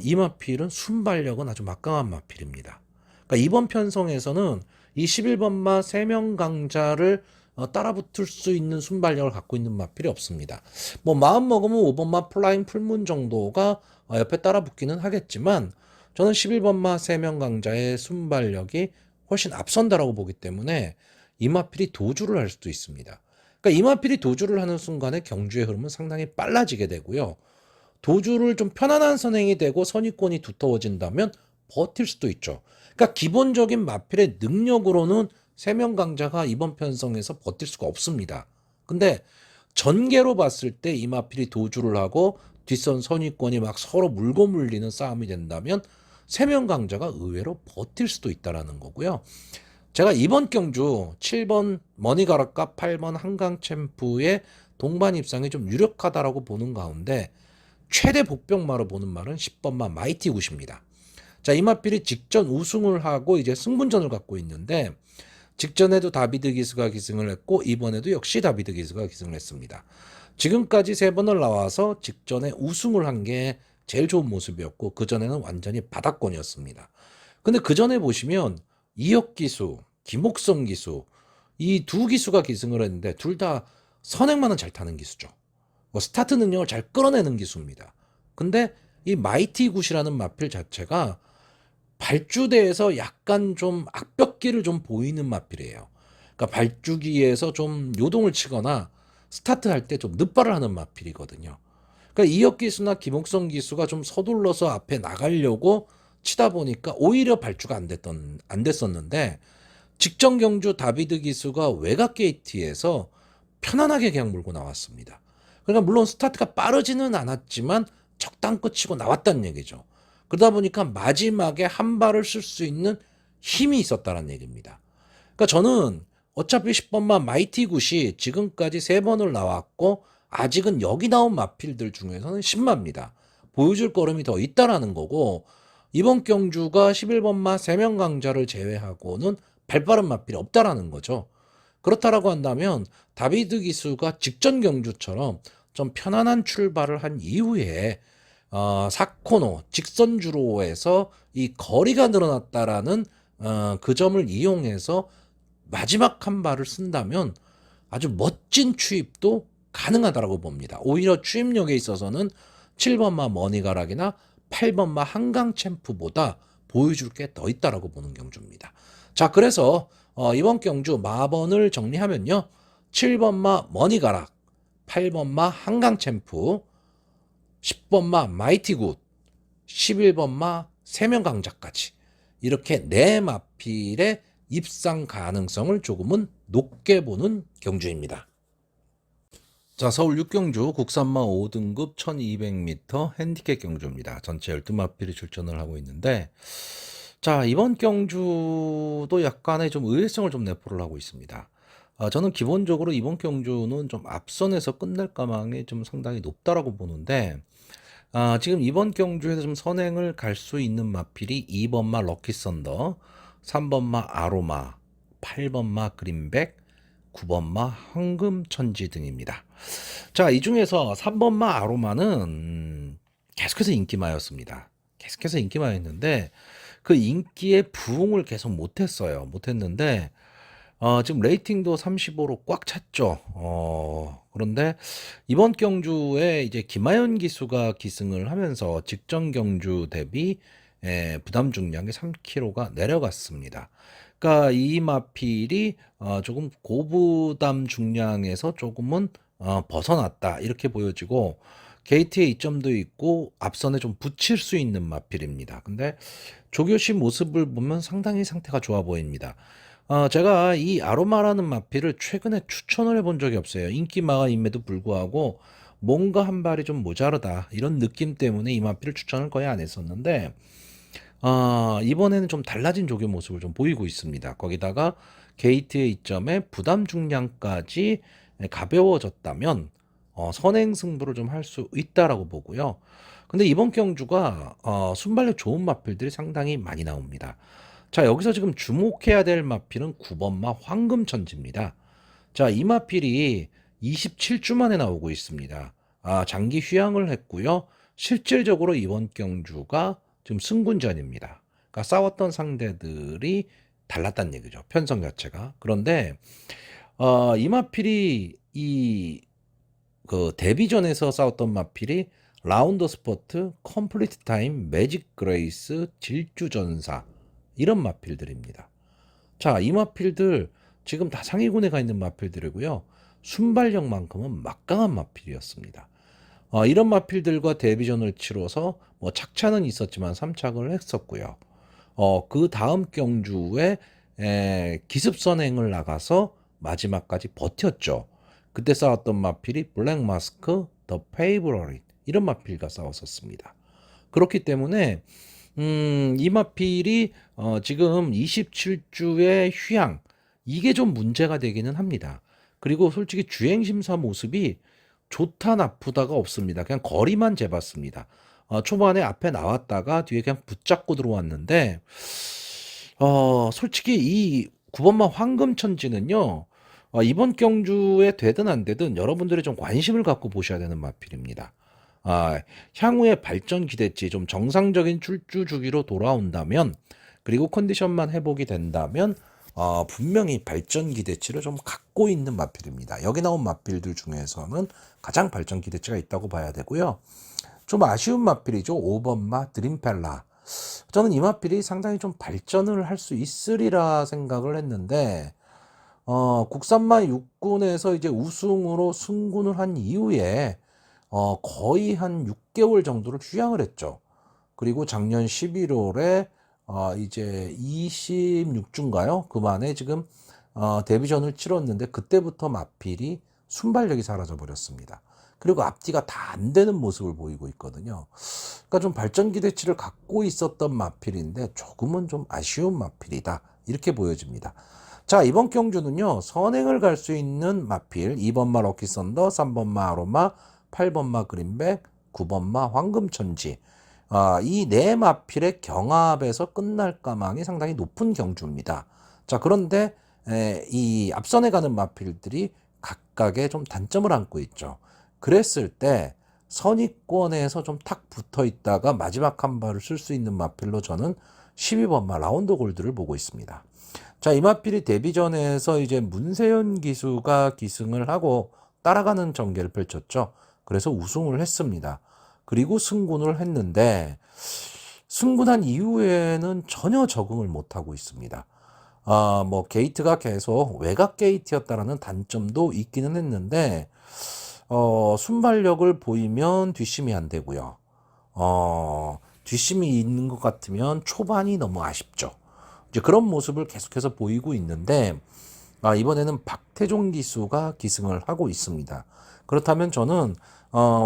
이 마필은 순발력은 아주 막강한 마필입니다. 그러니까 이번 편성에서는 이 11번마 세명 강자를 따라붙을 수 있는 순발력을 갖고 있는 마필이 없습니다. 뭐 마음 먹으면 5번마 플라잉 풀문 정도가 옆에 따라붙기는 하겠지만 저는 11번마 세명 강자의 순발력이 훨씬 앞선다라고 보기 때문에 이마필이 도주를 할 수도 있습니다. 그러니까 이마필이 도주를 하는 순간에 경주의 흐름은 상당히 빨라지게 되고요. 도주를 좀 편안한 선행이 되고 선입권이 두터워진다면 버틸 수도 있죠. 그러니까 기본적인 마필의 능력으로는 세명 강자가 이번 편성에서 버틸 수가 없습니다. 근데 전개로 봤을 때 이 마필이 도주를 하고 뒷선 선입권이 막 서로 물고 물리는 싸움이 된다면 세명 강자가 의외로 버틸 수도 있다라는 거고요. 제가 이번 경주 7번 머니가락과 8번 한강챔프의 동반 입상이 좀 유력하다라고 보는 가운데 최대 복병마로 보는 말은 10번마 마이티 굿입니다. 자, 이마필이 직전 우승을 하고 이제 승분전을 갖고 있는데 직전에도 다비드 기수가 기승을 했고 이번에도 역시 다비드 기수가 기승을 했습니다. 지금까지 3번을 나와서 직전에 우승을 한 게 제일 좋은 모습이었고 그전에는 완전히 바닥권이었습니다. 근데 그전에 보시면 이혁 기수, 김옥성 기수 이 두 기수가 기승을 했는데 둘 다 선행만은 잘 타는 기수죠. 스타트 능력을 잘 끌어내는 기수입니다. 근데 이 마이티 굿이라는 마필 자체가 발주대에서 약간 좀 악벽기를 좀 보이는 마필이에요. 그러니까 발주기에서 좀 요동을 치거나 스타트할 때 좀 늦발을 하는 마필이거든요. 그러니까 이혁 기수나 김옥성 기수가 좀 서둘러서 앞에 나가려고 치다 보니까 오히려 발주가 안 됐었는데 직전 경주 다비드 기수가 외곽 게이트에서 편안하게 그냥 몰고 나왔습니다. 그러니까 물론 스타트가 빠르지는 않았지만 적당껏 치고 나왔다는 얘기죠. 그러다 보니까 마지막에 한 발을 쓸 수 있는 힘이 있었다는 얘기입니다. 그러니까 저는 어차피 10번만 마이티 굿이 지금까지 3번을 나왔고 아직은 여기 나온 마필들 중에서는 신마입니다. 보여줄 걸음이 더 있다라는 거고 이번 경주가 11번마 3명 강자를 제외하고는 발빠른 마필이 없다라는 거죠. 그렇다라고 한다면 다비드 기수가 직전 경주처럼 좀 편안한 출발을 한 이후에 4코너 직선주로에서 이 거리가 늘어났다라는 그 점을 이용해서 마지막 한 발을 쓴다면 아주 멋진 추입도 가능하다라고 봅니다. 오히려 추입력에 있어서는 7번마 머니가락이나 8번마 한강챔프보다 보여줄 게 더 있다라고 보는 경주입니다. 자, 그래서 이번 경주 마번을 정리하면요. 7번마 머니가락, 8번마 한강챔프, 10번마 마이티굿, 11번마 세명강자까지 이렇게 4마필의 입상 가능성을 조금은 높게 보는 경주입니다. 자, 서울 6경주 국산마 5등급 1200m 핸디캡 경주입니다. 전체 12마필이 출전을 하고 있는데 자, 이번 경주도 약간의 좀 의외성을 좀 내포를 하고 있습니다. 저는 기본적으로 이번 경주는 좀 앞선에서 끝날 가망이 좀 상당히 높다라고 보는데 지금 이번 경주에서 좀 선행을 갈 수 있는 마필이 2번마 럭키썬더, 3번마 아로마, 8번마 그린백, 9번마 황금천지 등입니다. 자, 이 중에서 3번마 아로마는 계속해서 인기마였습니다. 계속해서 인기마였는데 그 인기에 부응을 계속 못했는데 지금 레이팅도 35로 꽉 찼죠. 그런데 이번 경주에 이제 김하연 기수가 기승을 하면서 직전 경주 대비 부담 중량이 3kg가 내려갔습니다. 그러니까 이 마필이 조금 고부담 중량에서 조금은 벗어났다 이렇게 보여지고 게이트에 이점도 있고 앞선에 좀 붙일 수 있는 마필입니다. 근데 조교시 모습을 보면 상당히 상태가 좋아 보입니다. 제가 이 아로마라는 마필을 최근에 추천을 해본 적이 없어요. 인기마임에도 불구하고 뭔가 한 발이 좀 모자르다 이런 느낌 때문에 이 마필을 추천을 거의 안 했었는데 이번에는 좀 달라진 조교 모습을 좀 보이고 있습니다. 거기다가 게이트의 이점에 부담 중량까지 가벼워졌다면 선행 승부를 좀 할 수 있다라고 보고요. 근데 이번 경주가 순발력 좋은 마필들이 상당히 많이 나옵니다. 자, 여기서 지금 주목해야 될 마필은 9번마 황금천지입니다. 자, 이 마필이 27주 만에 나오고 있습니다. 장기 휴양을 했고요. 실질적으로 이번 경주가 지금 승군전입니다. 그러니까 싸웠던 상대들이 달랐다는 얘기죠. 편성 자체가. 그런데 이 마필이 그 데뷔전에서 싸웠던 마필이 라운더 스퍼트, 컴플리트 타임, 매직 그레이스, 질주전사 이런 마필들입니다. 자, 이 마필들 지금 다 상위군에 가 있는 마필들이고요. 순발력만큼은 막강한 마필이었습니다. 이런 마필들과 데뷔전을 치러서 뭐 착차는 있었지만 3착을 했었고요. 그 다음 경주에 기습선행을 나가서 마지막까지 버텼죠. 그때 싸웠던 마필이 블랙 마스크, 더 페이브러릿 이런 마필과 싸웠었습니다. 그렇기 때문에 이 마필이 지금 27주의 휴양 이게 좀 문제가 되기는 합니다. 그리고 솔직히 주행심사 모습이 좋다 나쁘다가 없습니다. 그냥 거리만 재봤습니다. 초반에 앞에 나왔다가 뒤에 그냥 붙잡고 들어왔는데 솔직히 이 9번마 황금천지는요. 이번 경주에 되든 안 되든 여러분들이 좀 관심을 갖고 보셔야 되는 마필입니다. 향후에 발전 기대치 좀 정상적인 출주 주기로 돌아온다면 그리고 컨디션만 회복이 된다면 분명히 발전 기대치를 좀 갖고 있는 마필입니다. 여기 나온 마필들 중에서는 가장 발전 기대치가 있다고 봐야 되고요. 좀 아쉬운 마필이죠. 5번마 드림펠라. 저는 이 마필이 상당히 좀 발전을 할 수 있으리라 생각을 했는데 국산마 6군에서 이제 우승으로 승군을 한 이후에 거의 한 6개월 정도를 휴양을 했죠. 그리고 작년 11월에 이제 26주인가요? 그만에 지금 데뷔전을 치렀는데 그때부터 마필이 순발력이 사라져 버렸습니다. 그리고 앞뒤가 다 안 되는 모습을 보이고 있거든요. 그러니까 좀 발전 기대치를 갖고 있었던 마필인데 조금은 좀 아쉬운 마필이다. 이렇게 보여집니다. 자, 이번 경주는요. 선행을 갈 수 있는 마필 2번마 럭키썬더, 3번마 아로마, 8번마 그린백, 9번마 황금천지 이 네 마필의 경합에서 끝날 가망이 상당히 높은 경주입니다. 자, 그런데 이 앞선에 가는 마필들이 각각의 좀 단점을 안고 있죠. 그랬을 때 선입권에서 좀 탁 붙어 있다가 마지막 한 발을 쓸 수 있는 마필로 저는 12번마 라운드 골드를 보고 있습니다. 자, 이 마필이 데뷔전에서 이제 문세현 기수가 기승을 하고 따라가는 전개를 펼쳤죠. 그래서 우승을 했습니다. 그리고 승군을 했는데 승군한 이후에는 전혀 적응을 못하고 있습니다. 뭐 게이트가 계속 외곽 게이트였다라는 단점도 있기는 했는데 순발력을 보이면 뒷심이 안 되고요. 뒷심이 있는 것 같으면 초반이 너무 아쉽죠. 이제 그런 모습을 계속해서 보이고 있는데 이번에는 박태종 기수가 기승을 하고 있습니다. 그렇다면 저는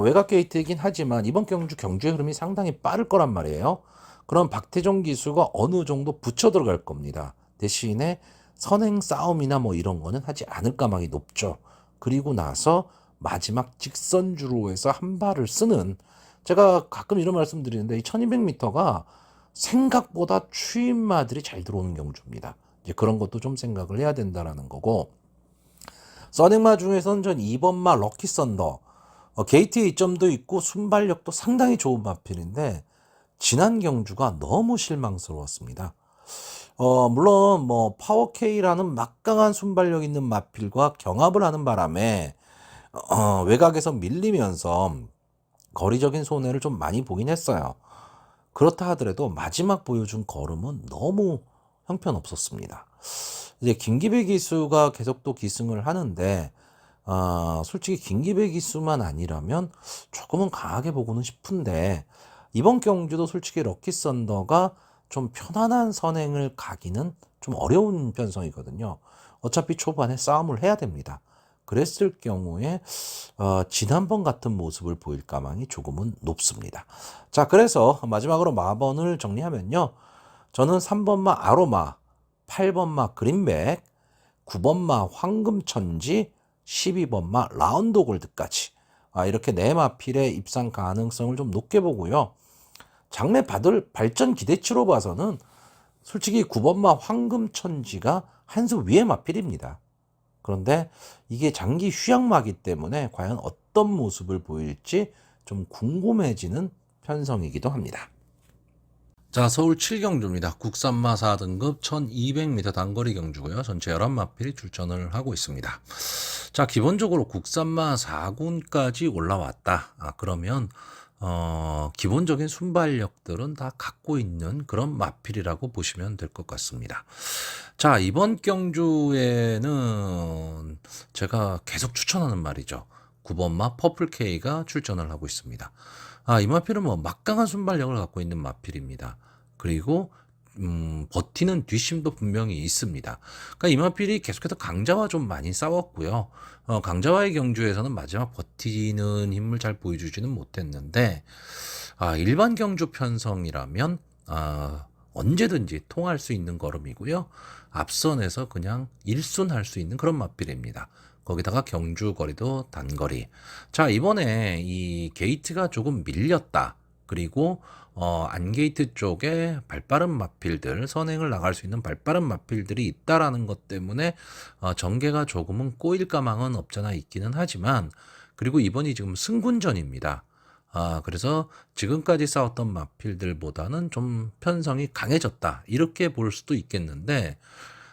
외곽 게이트이긴 하지만 이번 경주의 흐름이 상당히 빠를 거란 말이에요. 그럼 박태종 기수가 어느 정도 붙여 들어갈 겁니다. 대신에 선행 싸움이나 뭐 이런 거는 하지 않을 가망이 높죠. 그리고 나서 마지막 직선주로 해서 한 발을 쓰는 제가 가끔 이런 말씀 드리는데 이 1200m가 생각보다 추임마들이 잘 들어오는 경주입니다. 이제 그런 것도 좀 생각을 해야 된다라는 거고 선행마 중에서는 전 2번마 럭키 썬더 게이트 이점도 있고 순발력도 상당히 좋은 마필인데 지난 경주가 너무 실망스러웠습니다. 물론 뭐 파워K라는 막강한 순발력 있는 마필과 경합을 하는 바람에 외곽에서 밀리면서 거리적인 손해를 좀 많이 보긴 했어요. 그렇다 하더라도 마지막 보여준 걸음은 너무 형편없었습니다. 이제 김기배 기수가 계속 또 기승을 하는데 솔직히 김기배 기수만 아니라면 조금은 강하게 보고는 싶은데 이번 경주도 솔직히 럭키 썬더가 좀 편안한 선행을 가기는 좀 어려운 편성이거든요. 어차피 초반에 싸움을 해야 됩니다. 그랬을 경우에 지난번 같은 모습을 보일 가망이 조금은 높습니다. 자, 그래서 마지막으로 마번을 정리하면요. 저는 3번마 아로마, 8번마 그린백, 9번마 황금천지, 12번마 라운드 골드까지 이렇게 네 마필의 입상 가능성을 좀 높게 보고요. 장래 받을 발전 기대치로 봐서는 솔직히 9번마 황금천지가 한 수 위의 마필입니다. 그런데 이게 장기 휴양마기 때문에 과연 어떤 모습을 보일지 좀 궁금해지는 편성이기도 합니다. 자, 서울 7경주입니다. 국산마 4등급 1200m 단거리 경주고요. 전체 11마필이 출전을 하고 있습니다. 자, 기본적으로 국산마 4군까지 올라왔다. 그러면 기본적인 순발력들은 다 갖고 있는 그런 마필이라고 보시면 될 것 같습니다. 자, 이번 경주에는 제가 계속 추천하는 말이죠. 9번마 퍼플K가 출전을 하고 있습니다. 이 마필은 뭐 막강한 순발력을 갖고 있는 마필입니다. 그리고 버티는 뒷심도 분명히 있습니다. 그러니까 이 마필이 계속해서 강자와 좀 많이 싸웠고요. 강자와의 경주에서는 마지막 버티는 힘을 잘 보여주지는 못했는데 일반 경주 편성이라면 언제든지 통할 수 있는 걸음이고요. 앞선에서 그냥 일순할 수 있는 그런 마필입니다. 거기다가 경주 거리도 단거리. 자, 이번에 이 게이트가 조금 밀렸다. 그리고 안게이트 쪽에 발빠른 마필들, 선행을 나갈 수 있는 발빠른 마필들이 있다라는 것 때문에 전개가 조금은 꼬일 가망은 없잖아 있기는 하지만, 그리고 이번이 지금 승군전입니다. 그래서 지금까지 싸웠던 마필들보다는 좀 편성이 강해졌다. 이렇게 볼 수도 있겠는데,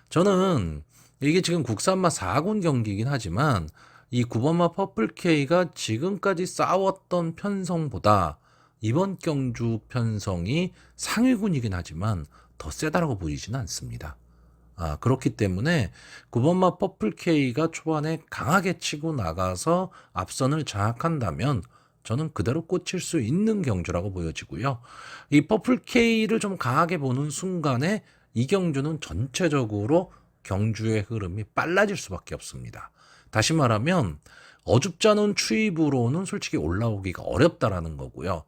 저는 이게 지금 국산마 4군 경기이긴 하지만 이 9번마 퍼플K가 지금까지 싸웠던 편성보다 이번 경주 편성이 상위군이긴 하지만 더 세다라고 보이지는 않습니다. 그렇기 때문에 9번마 퍼플K가 초반에 강하게 치고 나가서 앞선을 장악한다면 저는 그대로 꽂힐 수 있는 경주라고 보여지고요. 이 퍼플K를 좀 강하게 보는 순간에 이 경주는 전체적으로 경주의 흐름이 빨라질 수밖에 없습니다. 다시 말하면 어줍지 않은 추입으로는 솔직히 올라오기가 어렵다라는 거고요.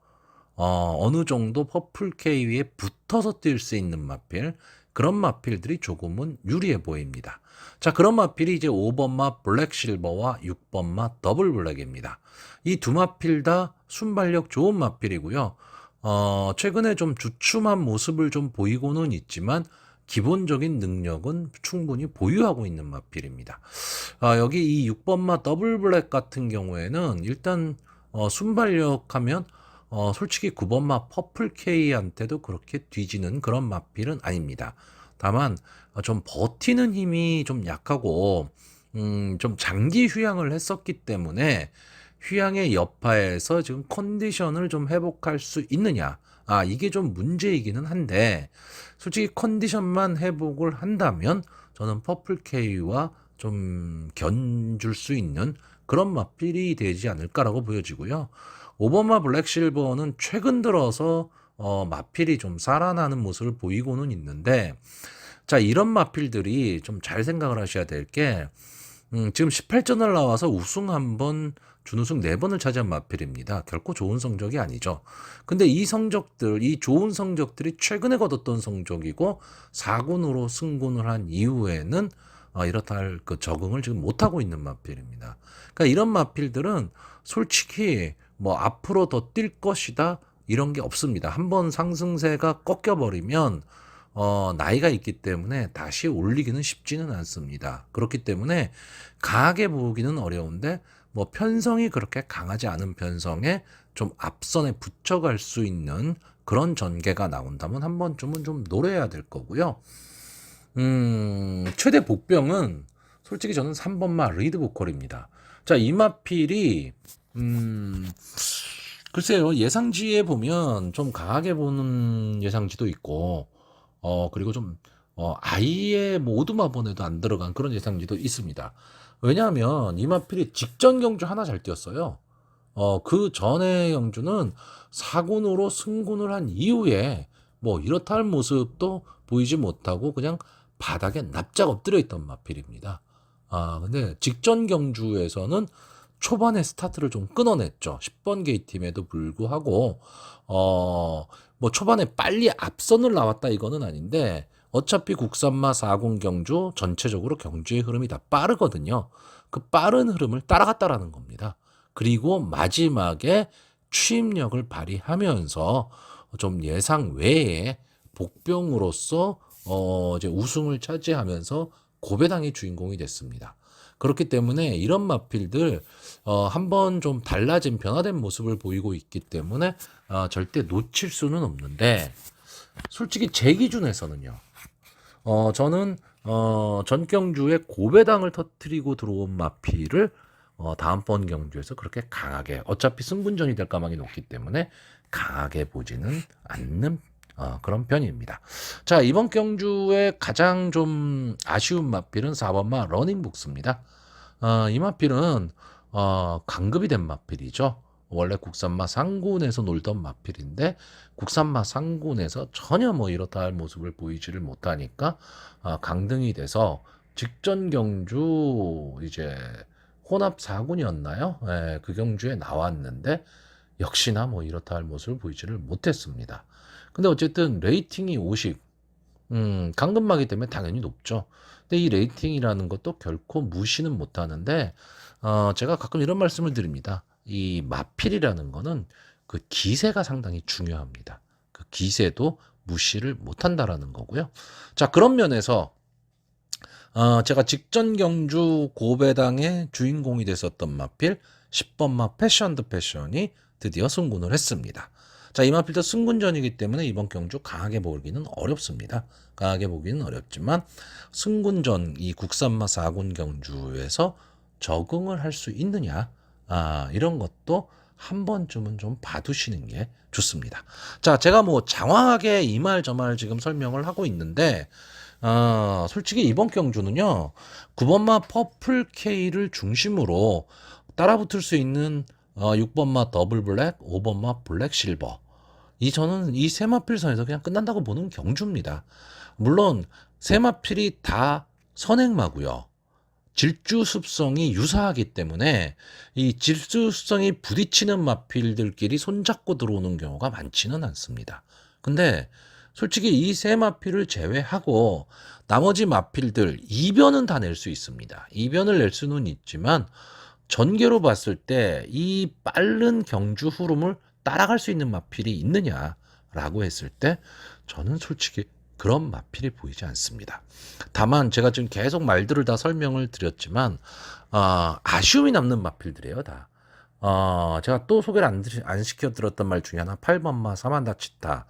어느 정도 퍼플K 위에 붙어서 뛸 수 있는 마필, 그런 마필들이 조금은 유리해 보입니다. 자, 그런 마필이 이제 5번마 블랙실버와 6번마 더블 블랙입니다. 이 두 마필 다 순발력 좋은 마필이고요. 최근에 좀 주춤한 모습을 좀 보이고는 있지만 기본적인 능력은 충분히 보유하고 있는 마필입니다. 여기 이 6번마 더블 블랙 같은 경우에는 일단 순발력 하면 솔직히 9번마 퍼플K한테도 그렇게 뒤지는 그런 마필은 아닙니다. 다만 좀 버티는 힘이 좀 약하고 좀 장기 휴양을 했었기 때문에 휴양의 여파에서 지금 컨디션을 좀 회복할 수 있느냐, 이게 좀 문제이기는 한데, 솔직히 컨디션만 회복을 한다면 저는 퍼플K와 좀 견줄 수 있는 그런 마필이 되지 않을까라고 보여지고요. 5번마 블랙실버는 최근 들어서 마필이 좀 살아나는 모습을 보이고는 있는데, 자, 이런 마필들이 좀 잘 생각을 하셔야 될 게, 지금 18전을 나와서 우승 1번, 준우승 4번을 차지한 마필입니다. 결코 좋은 성적이 아니죠. 근데 이 성적들, 이 좋은 성적들이 최근에 거뒀던 성적이고 4군으로 승군을 한 이후에는 이렇다 할 그 적응을 지금 못하고 있는 마필입니다. 그러니까 이런 마필들은 솔직히 뭐 앞으로 더 뛸 것이다 이런 게 없습니다. 한번 상승세가 꺾여버리면 나이가 있기 때문에 다시 올리기는 쉽지는 않습니다. 그렇기 때문에 강하게 보기는 어려운데 뭐 편성이 그렇게 강하지 않은 편성에 좀 앞선에 붙여갈 수 있는 그런 전개가 나온다면 한 번쯤은 좀 노려야 될 거고요. 최대 복병은 솔직히 저는 3번마 리드 보컬입니다. 자, 이마필이 글쎄요, 예상지에 보면 좀 강하게 보는 예상지도 있고 그리고 좀 아예 뭐 오두마번에도 안 들어간 그런 예상지도 있습니다. 왜냐하면 이마필이 직전 경주 하나 잘 뛰었어요. 그 전에 경주는 4군으로 승군을 한 이후에 뭐 이렇다 할 모습도 보이지 못하고 그냥 바닥에 납작 엎드려 있던 마필입니다. 근데 직전 경주에서는 초반에 스타트를 좀 끊어냈죠. 10번 게이트임에도 불구하고 뭐 초반에 빨리 앞선을 나왔다 이거는 아닌데, 어차피 국산마 4군 경주 전체적으로 경주의 흐름이 다 빠르거든요. 그 빠른 흐름을 따라갔다라는 겁니다. 그리고 마지막에 추임력을 발휘하면서 좀 예상 외에 복병으로서 이제 우승을 차지하면서 고배당의 주인공이 됐습니다. 그렇기 때문에 이런 마필들 한번 좀 달라진 변화된 모습을 보이고 있기 때문에 절대 놓칠 수는 없는데, 솔직히 제 기준에서는요. 저는 전경주에 고배당을 터뜨리고 들어온 마필을 다음번 경주에서 그렇게 강하게 어차피 승분전이 될 가망이 높기 때문에 강하게 보지는 않는 그런 편입니다. 자, 이번 경주에 가장 좀 아쉬운 마필은 4번마 러닝북스입니다. 이 마필은 강급이 된 마필이죠. 원래 국산마 상군에서 놀던 마필인데 국산마 상군에서 전혀 뭐 이렇다 할 모습을 보이지를 못하니까 강등이 돼서 직전 경주 이제 혼합 4군이었나요? 예, 그 경주에 나왔는데 역시나 뭐 이렇다 할 모습을 보이지를 못했습니다. 근데 어쨌든 레이팅이 50, 강금마기 때문에 당연히 높죠. 근데 이 레이팅이라는 것도 결코 무시는 못하는데 제가 가끔 이런 말씀을 드립니다. 이 마필이라는 거는 그 기세가 상당히 중요합니다. 그 기세도 무시를 못한다라는 거고요. 자, 그런 면에서 제가 직전 경주 고배당의 주인공이 됐었던 마필 10번마 패션 드 패션이 드디어 승군을 했습니다. 자, 이 마필도 승군전이기 때문에 이번 경주 강하게 보기는 어렵습니다. 강하게 보기는 어렵지만 승군전 이 국산마 4군 경주에서 적응을 할 수 있느냐, 이런 것도 한 번쯤은 좀 봐두시는 게 좋습니다. 자, 제가 뭐 장황하게 이 말 저 말 지금 설명을 하고 있는데 솔직히 이번 경주는요, 9번마 퍼플 K를 중심으로 따라붙을 수 있는 6번마 더블 블랙, 5번마 블랙 실버. 저는 이 세 마필선에서 그냥 끝난다고 보는 경주입니다. 물론 세 마필이 다 선행마고요. 질주 습성이 유사하기 때문에 이 질주 습성이 부딪히는 마필들끼리 손잡고 들어오는 경우가 많지는 않습니다. 근데 솔직히 이 세 마필을 제외하고 나머지 마필들 이변은 다 낼 수 있습니다. 이변을 낼 수는 있지만 전개로 봤을 때 이 빠른 경주 흐름을 따라갈 수 있는 마필이 있느냐라고 했을 때 저는 솔직히 그런 마필이 보이지 않습니다. 다만 제가 지금 계속 말들을 다 설명을 드렸지만 아쉬움이 남는 마필들이에요, 다. 제가 또 소개를 안 시켜드렸던 말 중에 하나 8번마 사만다치타.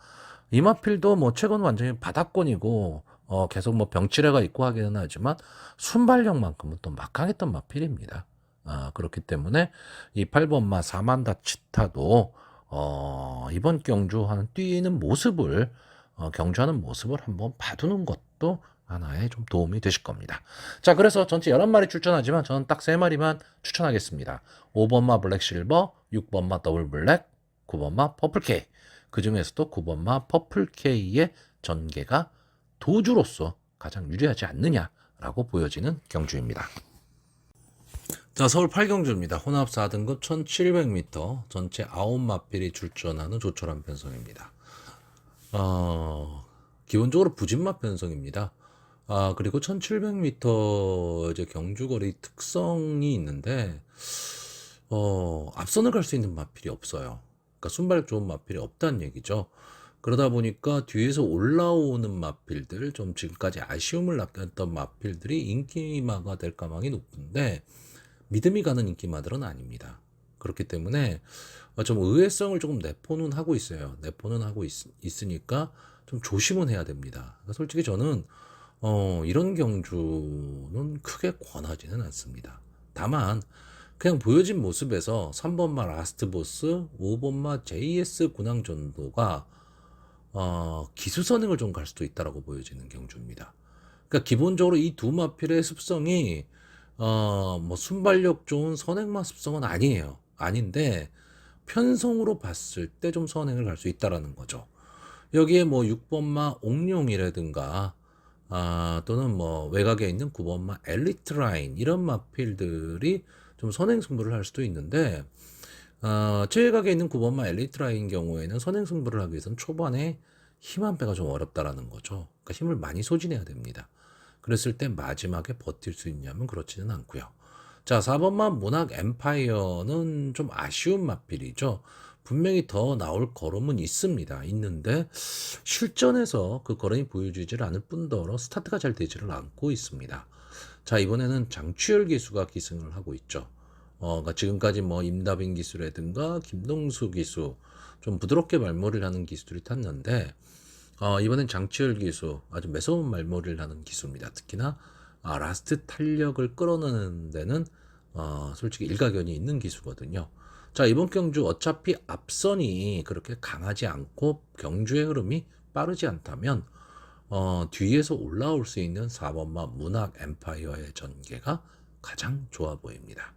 이 마필도 뭐 최근 완전히 바닥권이고 계속 뭐 병치레가 있고 하기는 하지만 순발력만큼은 또 막강했던 마필입니다. 그렇기 때문에 이 8번마 사만다치타도 이번 경주하는 뛰는 모습을 경주하는 모습을 한번 봐두는 것도 하나의 좀 도움이 되실 겁니다. 자, 그래서 전체 11마리 추천하지만 저는 딱 3마리만 추천하겠습니다. 5번마 블랙 실버, 6번마 더블 블랙, 9번마 퍼플 K. 그 중에서도 9번마 퍼플 K의 전개가 도주로서 가장 유리하지 않느냐라고 보여지는 경주입니다. 자, 서울 8경주입니다. 혼합 4등급 1700m 전체 9마필이 출전하는 조촐한 편성입니다. 기본적으로 부진마 편성입니다. 그리고 1700m 이제 경주거리 특성이 있는데, 앞선을 갈 수 있는 마필이 없어요. 그러니까 순발력 좋은 마필이 없다는 얘기죠. 그러다 보니까 뒤에서 올라오는 마필들, 좀 지금까지 아쉬움을 남겼던 마필들이 인기마가 될 가망이 높은데, 믿음이 가는 인기마들은 아닙니다. 그렇기 때문에 좀 의외성을 조금 내포는 하고 있어요. 내포는 하고 있으니까 좀 조심은 해야 됩니다. 그러니까 솔직히 저는 이런 경주는 크게 권하지는 않습니다. 다만 그냥 보여진 모습에서 3번마 라스트보스, 5번마 JS 군항 전도가 기술 선행을 좀 갈 수도 있다라고 보여지는 경주입니다. 그러니까 기본적으로 이 두 마필의 습성이 뭐 순발력 좋은 선행마 습성은 아니에요. 아닌데 편성으로 봤을 때 좀 선행을 갈 수 있다라는 거죠. 여기에 뭐 6번마 옥룡이라든가 또는 뭐 외곽에 있는 9번마 엘리트 라인 이런 마필들이 좀 선행 승부를 할 수도 있는데 최외곽에 있는 9번마 엘리트 라인 경우에는 선행 승부를 하기 위해서는 초반에 힘 한 배가 좀 어렵다라는 거죠. 그러니까 힘을 많이 소진해야 됩니다. 그랬을 때 마지막에 버틸 수 있냐면 그렇지는 않고요. 자, 4번만 문학 엠파이어는 좀 아쉬운 마필이죠. 분명히 더 나올 걸음은 있습니다. 있는데 실전에서 그 걸음이 보여주질 않을 뿐더러 스타트가 잘 되지를 않고 있습니다. 자, 이번에는 장추열 기수가 기승을 하고 있죠. 그러니까 지금까지 뭐 임다빈 기수라든가 김동수 기수 좀 부드럽게 말머리를 하는 기수들이 탔는데 이번엔 장치열 기수 아주 매서운 말머리를 하는 기수입니다. 특히나 라스트 탄력을 끌어내는 데는 솔직히 일가견이 있는 기수거든요. 자, 이번 경주 어차피 앞선이 그렇게 강하지 않고 경주의 흐름이 빠르지 않다면 뒤에서 올라올 수 있는 4번마 문학 엠파이어의 전개가 가장 좋아 보입니다.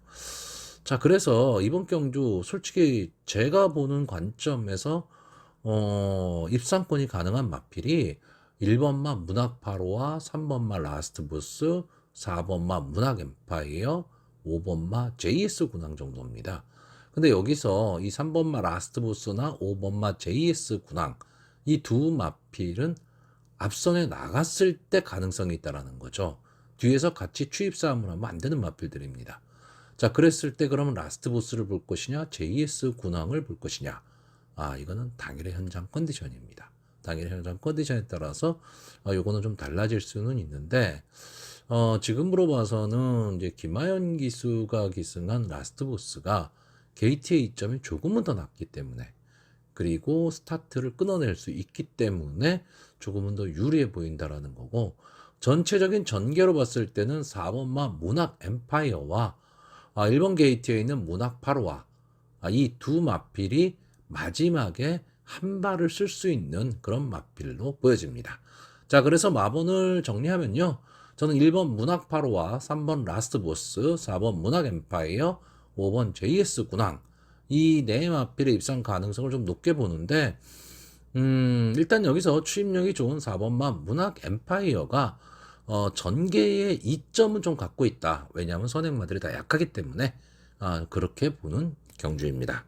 자, 그래서 이번 경주 솔직히 제가 보는 관점에서 입상권이 가능한 마필이 1번마 문학 8호와 3번마 라스트 보스, 4번마 문학 엠파이어, 5번마 JS 군항 정도입니다. 근데 여기서 이 3번마 라스트 보스나 5번마 JS 군항 이 두 마필은 앞선에 나갔을 때 가능성이 있다라는 거죠. 뒤에서 같이 추입 싸움을 하면 안 되는 마필들입니다. 자, 그랬을 때 그러면 라스트 보스를 볼 것이냐, JS 군항을 볼 것이냐. 이거는 당일의 현장 컨디션입니다. 당일의 현장 컨디션에 따라서 요거는 좀 달라질 수는 있는데 지금으로 봐서는 이제 김하연 기수가 기승한 라스트 보스가 게이트의 이점이 조금은 더 낮기 때문에 그리고 스타트를 끊어낼 수 있기 때문에 조금은 더 유리해 보인다라는 거고 전체적인 전개로 봤을 때는 4번마 문학 엠파이어와 1번 게이트에 있는 문학 8호와 이 두 마필이 마지막에 한 발을 쓸 수 있는 그런 마필로 보여집니다. 자, 그래서 마번을 정리하면요. 저는 1번 문학 8호와 3번 라스트 보스, 4번 문학 엠파이어, 5번 JS 군항 이 네 마필의 입상 가능성을 좀 높게 보는데 일단 여기서 추입력이 좋은 4번마 문학 엠파이어가 전개의 이점은 좀 갖고 있다. 왜냐하면 선행마들이 다 약하기 때문에 그렇게 보는 경주입니다.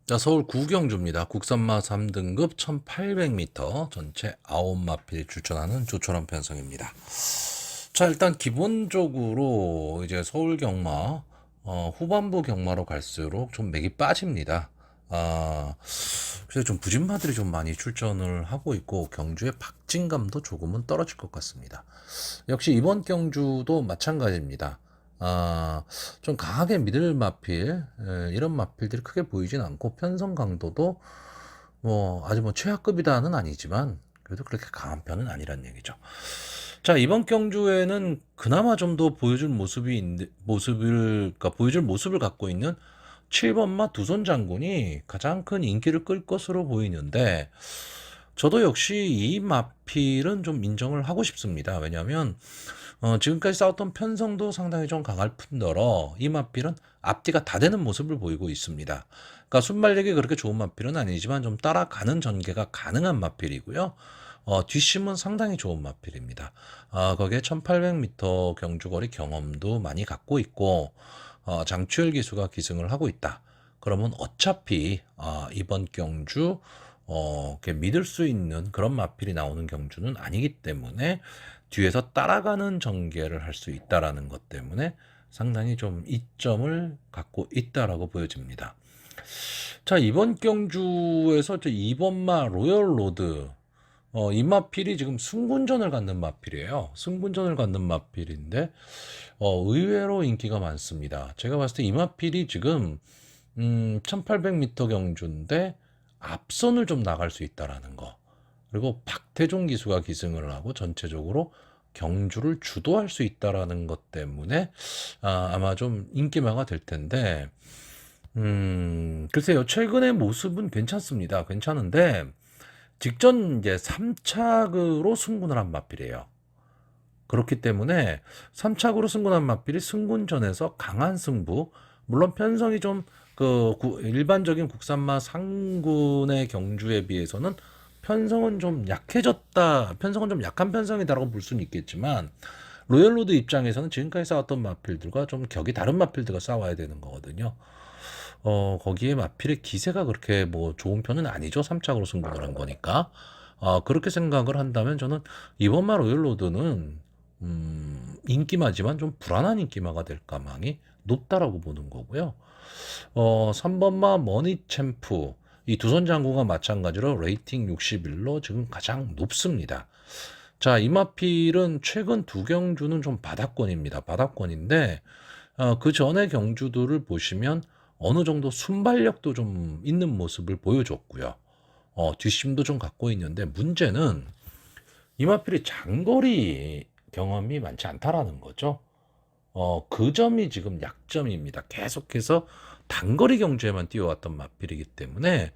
자, 서울 구경주입니다. 국산마 3등급 1800m 전체 9마필이 출전하는 조촐한 편성입니다. 자, 일단 기본적으로 이제 서울 경마 후반부 경마로 갈수록 좀 맥이 빠집니다. 그래서 좀 부진마들이 좀 많이 출전을 하고 있고 경주의 박진감도 조금은 떨어질 것 같습니다. 역시 이번 경주도 마찬가지입니다. 좀 강하게 믿을 마필 이런 마필들이 크게 보이진 않고 편성 강도도 아주 최하급이다는 아니지만 그래도 그렇게 강한 편은 아니란 얘기죠. 자, 이번 경주에는 그나마 좀 더 보여줄 모습을 갖고 있는 7번마 두손 장군이 가장 큰 인기를 끌 것으로 보이는데 저도 역시 이 마필은 좀 인정을 하고 싶습니다. 왜냐하면 지금까지 싸웠던 편성도 상당히 좀 강할 뿐더러 이 마필은 앞뒤가 다 되는 모습을 보이고 있습니다. 그러니까 순발력이 그렇게 좋은 마필은 아니지만 좀 따라가는 전개가 가능한 마필이고요. 뒷심은 상당히 좋은 마필입니다. 거기에 1800m 경주거리 경험도 많이 갖고 있고 장추열 기수가 기승을 하고 있다. 그러면 어차피 이번 경주 믿을 수 있는 그런 마필이 나오는 경주는 아니기 때문에 뒤에서 따라가는 전개를 할 수 있다라는 것 때문에 상당히 좀 이점을 갖고 있다라고 보여집니다. 자, 이번 경주에서 2번마 로열 로드 이 마필이 지금 승군전을 갖는 마필이에요. 승군전을 갖는 마필인데 의외로 인기가 많습니다. 제가 봤을 때 이 마필이 지금 1800m 경주인데 앞선을 좀 나갈 수 있다라는 거. 그리고 박태종 기수가 기승을 하고 전체적으로 경주를 주도할 수 있다라는 것 때문에 아마 좀 인기마가 될 텐데 글쎄요. 최근의 모습은 괜찮습니다. 괜찮은데 직전 이제 3착으로 승군을 한 마필이에요. 그렇기 때문에 3착으로 승군한 마필이 승군전에서 강한 승부, 물론 편성이 좀 일반적인 국산마 상군의 경주에 비해서는 편성은 좀 약해졌다, 편성은 좀 약한 편성이다라고 볼 수는 있겠지만 로열로드 입장에서는 지금까지 싸웠던 마필들과 좀 격이 다른 마필들과 싸워야 되는 거거든요. 거기에 마필의 기세가 그렇게 좋은 편은 아니죠. 3착으로 승부를 한 거니까. 그렇게 생각을 한다면 저는 이번마 로열로드는 인기마지만 좀 불안한 인기마가 될 가망이 높다라고 보는 거고요. 3번마 머니챔프 이 두선 장구가 마찬가지로 레이팅 61로 지금 가장 높습니다. 자, 이 마필은 최근 두 경주는 좀 바닥권입니다. 바닥권인데 그 전에 경주들을 보시면 어느 정도 순발력도 좀 있는 모습을 보여줬고요. 뒷심도 좀 갖고 있는데 문제는 이마필이 장거리 경험이 많지 않다라는 거죠. 그 점이 지금 약점입니다. 계속해서 단거리 경주에만 뛰어왔던 마필이기 때문에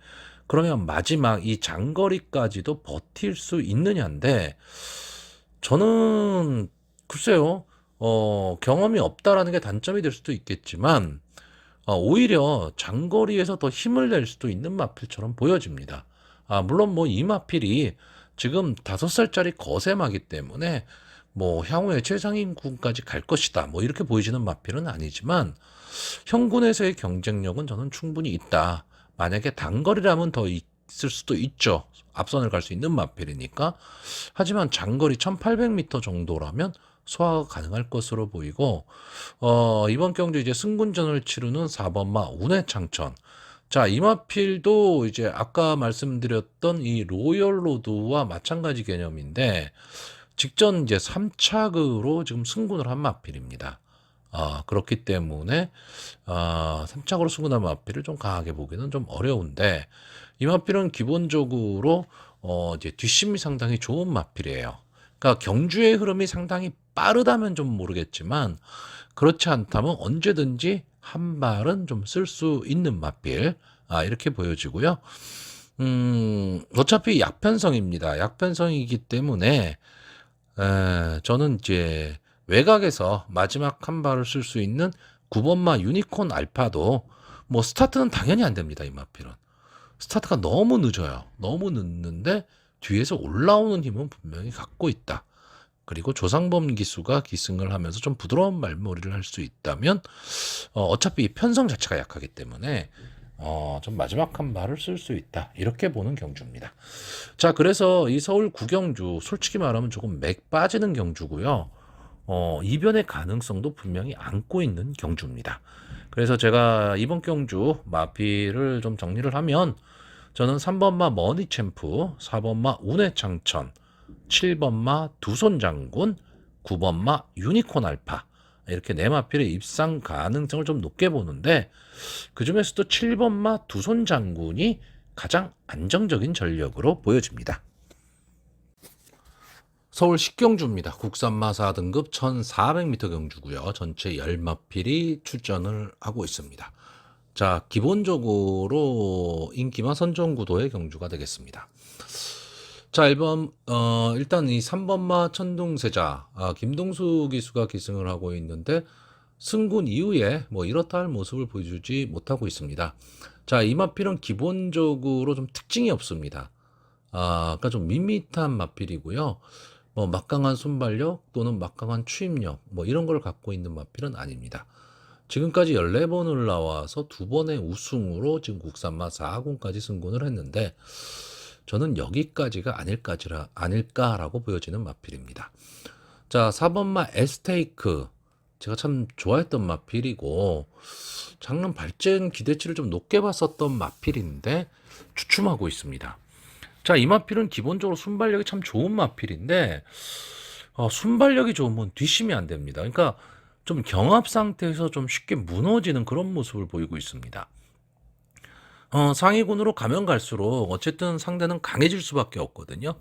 그러면 마지막 이 장거리까지도 버틸 수 있느냐인데 저는 글쎄요. 경험이 없다라는 게 단점이 될 수도 있겠지만 오히려 장거리에서 더 힘을 낼 수도 있는 마필처럼 보여집니다. 물론 뭐 이 마필이 지금 5살짜리 거세마기 때문에 뭐 향후에 최상위군까지 갈 것이다. 뭐 이렇게 보이지는 마필은 아니지만 현군에서의 경쟁력은 저는 충분히 있다. 만약에 단거리라면 더 있을 수도 있죠. 앞선을 갈 수 있는 마필이니까. 하지만 장거리 1800m 정도라면 소화가 가능할 것으로 보이고 이번 경주 이제 승군전을 치르는 4번마 운해창천. 자, 이마필도 이제 아까 말씀드렸던 이 로열로드와 마찬가지 개념인데 직전 이제 3착으로 지금 승군을 한 마필입니다. 그렇기 때문에 3착으로 승군한 마필을 좀 강하게 보기는 좀 어려운데 이 마필은 기본적으로 이제 뒷심이 상당히 좋은 마필이에요. 그러니까 경주의 흐름이 상당히 빠르다면 좀 모르겠지만 그렇지 않다면 언제든지 한 발은 좀 쓸 수 있는 마필 이렇게 보여지고요. 어차피 약편성입니다. 약편성이기 때문에 저는 이제 외곽에서 마지막 한 발을 쓸 수 있는 9번마 유니콘 알파도 뭐 스타트는 당연히 안 됩니다. 이 마필은 스타트가 너무 늦어요. 너무 늦는데 뒤에서 올라오는 힘은 분명히 갖고 있다. 그리고 조상범 기수가 기승을 하면서 좀 부드러운 말머리를 할 수 있다면 어차피 편성 자체가 약하기 때문에 좀 마지막 한 발을 쓸 수 있다. 이렇게 보는 경주입니다. 자, 그래서 이 서울 구경주 솔직히 말하면 조금 맥 빠지는 경주고요. 이변의 가능성도 분명히 안고 있는 경주입니다. 그래서 제가 이번 경주 마필을 좀 정리를 하면 저는 3번마 머니챔프, 4번마 운해창천, 7번마 두손장군, 9번마 유니콘 알파 이렇게 네 마필의 입상 가능성을 좀 높게 보는데 그 중에서도 7번마 두손장군이 가장 안정적인 전력으로 보여집니다. 서울 10경주입니다. 국산마 4등급 1400m 경주고요. 전체 10마필이 출전을 하고 있습니다. 자, 기본적으로 인기마 선정구도의 경주가 되겠습니다. 자, 일단 이 3번마 천둥세자 김동수 기수가 기승을 하고 있는데 승군 이후에 뭐 이렇다 할 모습을 보여주지 못하고 있습니다. 자, 이 마필은 기본적으로 좀 특징이 없습니다. 그러니까 좀 밋밋한 마필이고요. 뭐 막강한 순발력 또는 막강한 추임력 뭐 이런 걸 갖고 있는 마필은 아닙니다. 지금까지 14번을 나와서 2번의 우승으로 지금 국산마 4군까지 승군을 했는데 저는 여기까지가 아닐까라고 보여지는 마필입니다. 자, 4번마 에스테이크 제가 참 좋아했던 마필이고 작년 발전 기대치를 좀 높게 봤었던 마필인데 주춤하고 있습니다. 자, 이 마필은 기본적으로 순발력이 참 좋은 마필인데 순발력이 좋으면 뒷심이 안 됩니다. 그러니까 좀 경합 상태에서 좀 쉽게 무너지는 그런 모습을 보이고 있습니다. 상위군으로 가면 갈수록 어쨌든 상대는 강해질 수밖에 없거든요.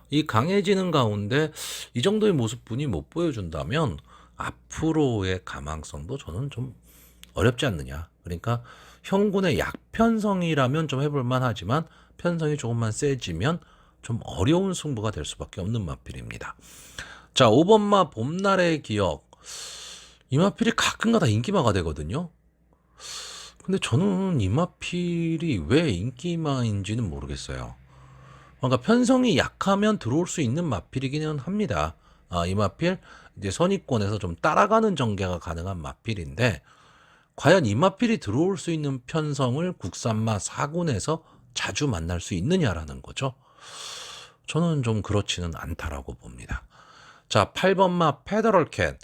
이 강해지는 가운데 이 정도의 모습뿐이 못 보여준다면 앞으로의 가망성도 저는 좀 어렵지 않느냐. 그러니까 형군의 약편성이라면 좀 해볼만 하지만 편성이 조금만 세지면 좀 어려운 승부가 될 수밖에 없는 마필입니다. 자, 5번마 봄날의 기억. 이 마필이 가끔가다 인기마가 되거든요. 근데 저는 이 마필이 왜 인기마인지는 모르겠어요. 그러니까 편성이 약하면 들어올 수 있는 마필이기는 합니다. 이 마필 이제 선입권에서 좀 따라가는 전개가 가능한 마필인데 과연 이 마필이 들어올 수 있는 편성을 국산마 4군에서 자주 만날 수 있느냐라는 거죠. 저는 좀 그렇지는 않다라고 봅니다. 자, 8번마 페더럴캣.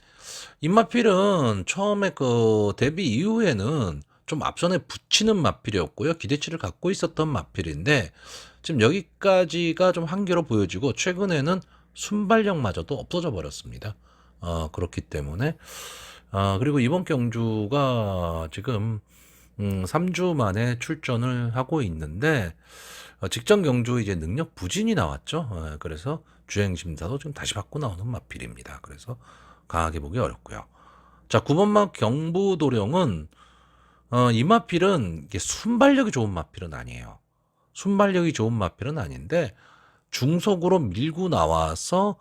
이 마필은 처음에 그 데뷔 이후에는 좀 앞선에 붙이는 마필이었고요. 기대치를 갖고 있었던 마필인데 지금 여기까지가 좀 한계로 보여지고 최근에는 순발력마저도 없어져 버렸습니다. 그렇기 때문에 그리고 이번 경주가 지금 3주 만에 출전을 하고 있는데 직전 경주 이제 능력 부진이 나왔죠. 그래서 주행 심사도 지금 다시 받고 나오는 마필입니다. 그래서 강하게 보기 어렵고요. 자, 9번 마 경부도령은 이 마필은 이게 순발력이 좋은 마필은 아니에요. 순발력이 좋은 마필은 아닌데 중속으로 밀고 나와서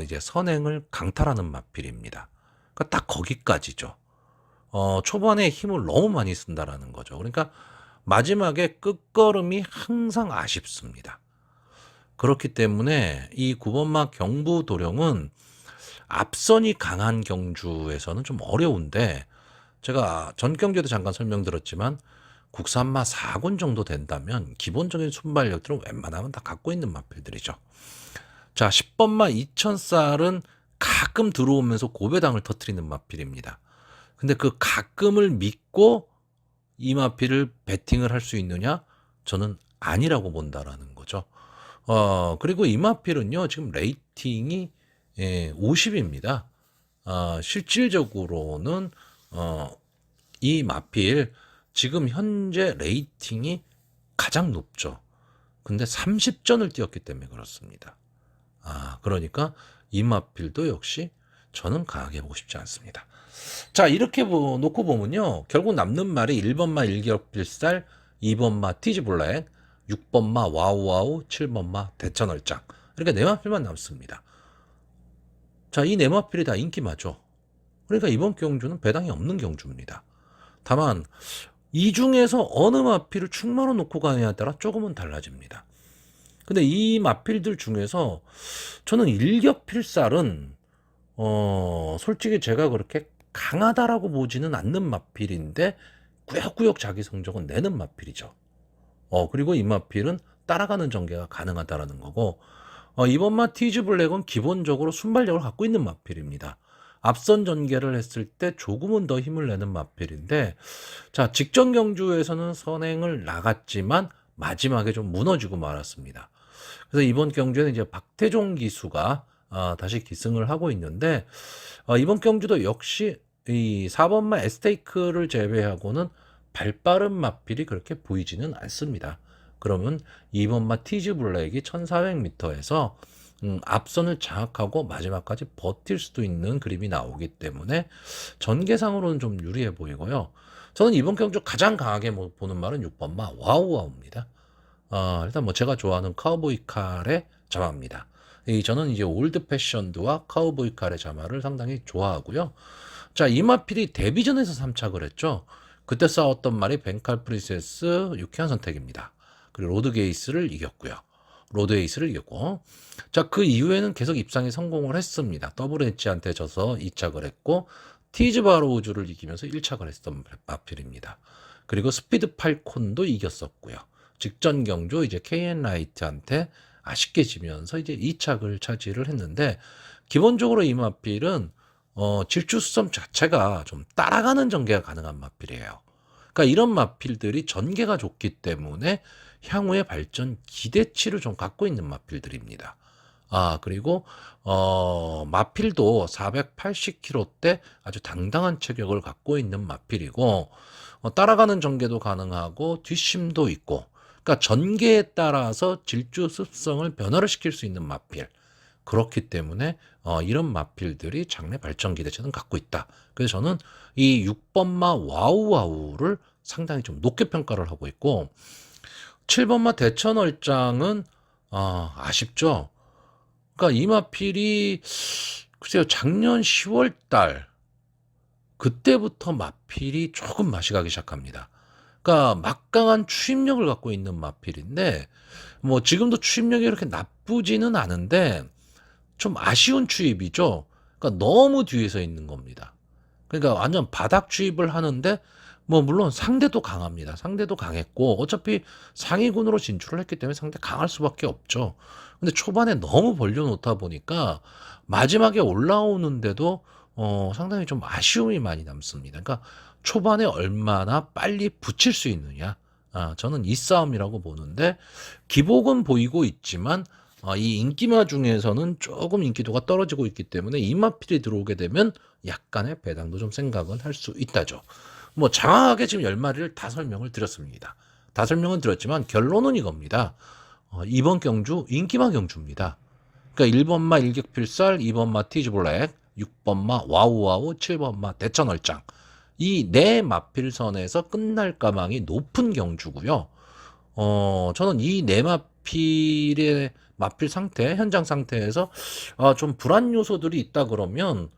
이제 선행을 강탈하는 마필입니다. 그러니까 딱 거기까지죠. 초반에 힘을 너무 많이 쓴다라는 거죠. 그러니까 마지막에 끝걸음이 항상 아쉽습니다. 그렇기 때문에 이 9번마 경부도령은 앞선이 강한 경주에서는 좀 어려운데, 제가 전 경주에도 잠깐 설명드렸지만 국산마 4군 정도 된다면 기본적인 순발력들은 웬만하면 다 갖고 있는 마필들이죠. 자, 10번마 2000쌀은 가끔 들어오면서 고배당을 터뜨리는 마필입니다. 근데 그 가끔을 믿고 이 마필을 배팅을 할 수 있느냐? 저는 아니라고 본다라는 거죠. 그리고 이 마필은요, 지금 레이팅이 50입니다. 실질적으로는 이 마필 지금 현재 레이팅이 가장 높죠. 근데 30전을 뛰었기 때문에 그렇습니다. 그러니까 이 마필도 역시 저는 강하게 보고 싶지 않습니다. 자, 이렇게 놓고 보면요, 결국 남는 말이 1번마 일격필살, 2번마 티즈블랙, 6번마 와우와우, 7번마 대천얼짱, 이렇게 네 마필만 남습니다. 자, 이 네 마필이 다 인기마죠. 그러니까 이번 경주는 배당이 없는 경주입니다. 다만 이 중에서 어느 마필을 충마로 놓고 가느냐에 따라 조금은 달라집니다. 근데 이 마필들 중에서 저는 일격필살은 솔직히 제가 그렇게 강하다라고 보지는 않는 마필인데 꾸역꾸역 자기 성적은 내는 마필이죠. 그리고 이 마필은 따라가는 전개가 가능하다라는 거고, 이번 마 티즈 블랙은 기본적으로 순발력을 갖고 있는 마필입니다. 앞선 전개를 했을 때 조금은 더 힘을 내는 마필인데, 자, 직전 경주에서는 선행을 나갔지만 마지막에 좀 무너지고 말았습니다. 그래서 이번 경주에는 이제 박태종 기수가 다시 기승을 하고 있는데, 이번 경주도 역시 이 4번마 에스테이크를 제외하고는 발빠른 마필이 그렇게 보이지는 않습니다. 그러면 2번마 티즈 블랙이 1400m에서 앞선을 장악하고 마지막까지 버틸 수도 있는 그림이 나오기 때문에 전개상으로는 좀 유리해 보이고요. 저는 이번 경주 가장 강하게 보는 말은 6번마 와우와우입니다. 일단 뭐 제가 좋아하는 카우보이 칼의 자마입니다. 저는 이제 올드 패션드와 카우보이 칼의 자마를 상당히 좋아하고요. 자, 이 마필이 데뷔전에서 3착을 했죠. 그때 싸웠던 말이 벤칼 프린세스 유쾌한 선택입니다. 그리고 로드 게이스를 이겼고요. 로드 에이스를 이겼고, 자, 그 이후에는 계속 입상에 성공을 했습니다. 더블 엣지한테 져서 2착을 했고, 티즈 바로우즈를 이기면서 1착을 했던 마필입니다. 그리고 스피드 팔콘도 이겼었고요. 직전 경주 이제 KN 라이트한테 아쉽게 지면서 이제 2착을 차지를 했는데, 기본적으로 이 마필은 질주수점 자체가 좀 따라가는 전개가 가능한 마필이에요. 그러니까 이런 마필들이 전개가 좋기 때문에 향후의 발전 기대치를 좀 갖고 있는 마필들입니다. 그리고 마필도 480km대 아주 당당한 체격을 갖고 있는 마필이고, 따라가는 전개도 가능하고 뒷심도 있고, 그러니까 전개에 따라서 질주 습성을 변화를 시킬 수 있는 마필. 그렇기 때문에 이런 마필들이 장래 발전 기대치는 갖고 있다. 그래서 저는 이 6번마 와우와우를 상당히 좀 높게 평가를 하고 있고, 7번마 대천얼짱은 아쉽죠. 그러니까 이 마필이 글쎄요, 작년 10월 달 그때부터 마필이 조금 맛이 가기 시작합니다. 그러니까 막강한 추임력을 갖고 있는 마필인데, 뭐 지금도 추임력이 그렇게 나쁘지는 않은데 좀 아쉬운 추입이죠. 그러니까 너무 뒤에서 있는 겁니다. 그러니까 완전 바닥 추입을 하는데, 뭐 물론 상대도 강합니다. 상대도 강했고 어차피 상위군으로 진출을 했기 때문에 상대 강할 수밖에 없죠. 근데 초반에 너무 벌려놓다 보니까 마지막에 올라오는데도 상당히 좀 아쉬움이 많이 남습니다. 그러니까 초반에 얼마나 빨리 붙일 수 있느냐, 저는 이 싸움이라고 보는데, 기복은 보이고 있지만 이 인기마 중에서는 조금 인기도가 떨어지고 있기 때문에 이 마필이 들어오게 되면 약간의 배당도 좀 생각은 할 수 있다죠. 뭐 장황하게 지금 10마리를 다 설명을 드렸습니다. 다 설명은 드렸지만 결론은 이겁니다. 2번 경주 인기마 경주입니다. 그러니까 1번마 일격필살, 2번마 티즈블랙, 6번마 와우와우, 7번마 대천얼짱. 이 네 마필선에서 끝날 가망이 높은 경주고요. 저는 이 네 마필의 마필 상태, 현장 상태에서 좀 불안 요소들이 있다 그러면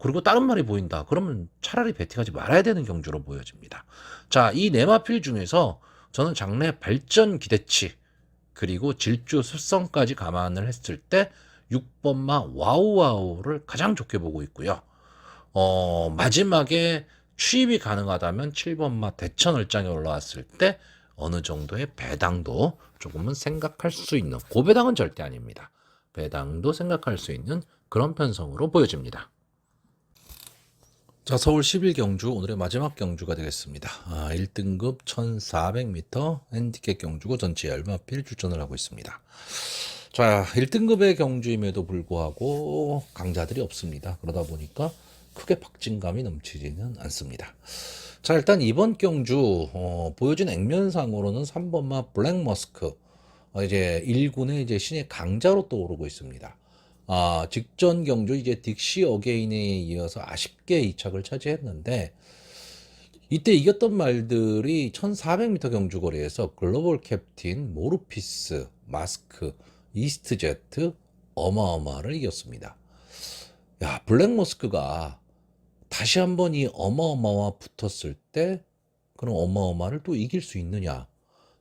그리고 다른 말이 보인다. 그러면 차라리 베팅하지 말아야 되는 경주로 보여집니다. 자, 이 네 마필 중에서 저는 장래 발전 기대치 그리고 질주 습성까지 감안을 했을 때 6번마 와우와우를 가장 좋게 보고 있고요. 마지막에 취입이 가능하다면 7번마 대천을장에 올라왔을 때 어느 정도의 배당도 조금은 생각할 수 있는, 고배당은 절대 아닙니다. 배당도 생각할 수 있는 그런 편성으로 보여집니다. 자, 서울 11경주 오늘의 마지막 경주가 되겠습니다. 1등급 1400m 핸디캡 경주고 전체 10마필 출전을 하고 있습니다. 자, 1등급의 경주임에도 불구하고 강자들이 없습니다. 그러다 보니까 크게 박진감이 넘치지는 않습니다. 자, 일단 이번 경주 보여진 액면상으로는 3번마 블랙머스크 이제 1군의 이제 신의 강자로 떠오르고 있습니다. 직전 경주 이제 딕시 어게인에 이어서 아쉽게 2착을 차지했는데, 이때 이겼던 말들이 1400m 경주 거리에서 글로벌 캡틴, 모르피스, 마스크, 이스트제트 어마어마를 이겼습니다. 야, 블랙머스크가 다시 한번 이 어마어마와 붙었을 때 그런 어마어마를 또 이길 수 있느냐?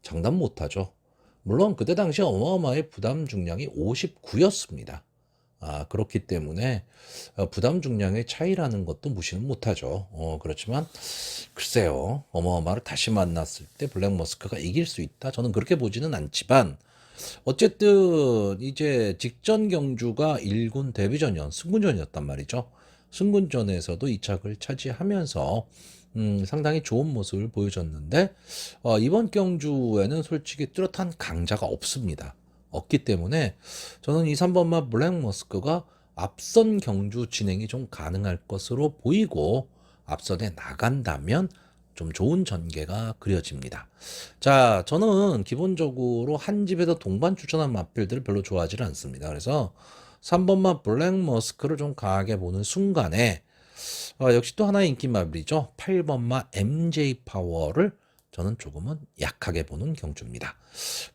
장담 못하죠. 물론 그때 당시 어마어마의 부담 중량이 59였습니다. 그렇기 때문에 부담 중량의 차이라는 것도 무시는 못하죠. 그렇지만 글쎄요, 어마어마를 다시 만났을 때 블랙머스크가 이길 수 있다? 저는 그렇게 보지는 않지만, 어쨌든 이제 직전 경주가 1군 데뷔전이었, 승군전이었단 말이죠. 승군전에서도 2착을 차지하면서 상당히 좋은 모습을 보여줬는데, 이번 경주에는 솔직히 뚜렷한 강자가 없습니다. 없기 때문에 저는 이 3번마 블랙머스크가 앞선 경주 진행이 좀 가능할 것으로 보이고, 앞선에 나간다면 좀 좋은 전개가 그려집니다. 자, 저는 기본적으로 한 집에서 동반 추천한 마필들을 별로 좋아하지는 않습니다. 그래서 3번마 블랙머스크를 좀 강하게 보는 순간에 역시 또 하나의 인기 마필이죠. 8번마 MJ 파워를 저는 조금은 약하게 보는 경주입니다.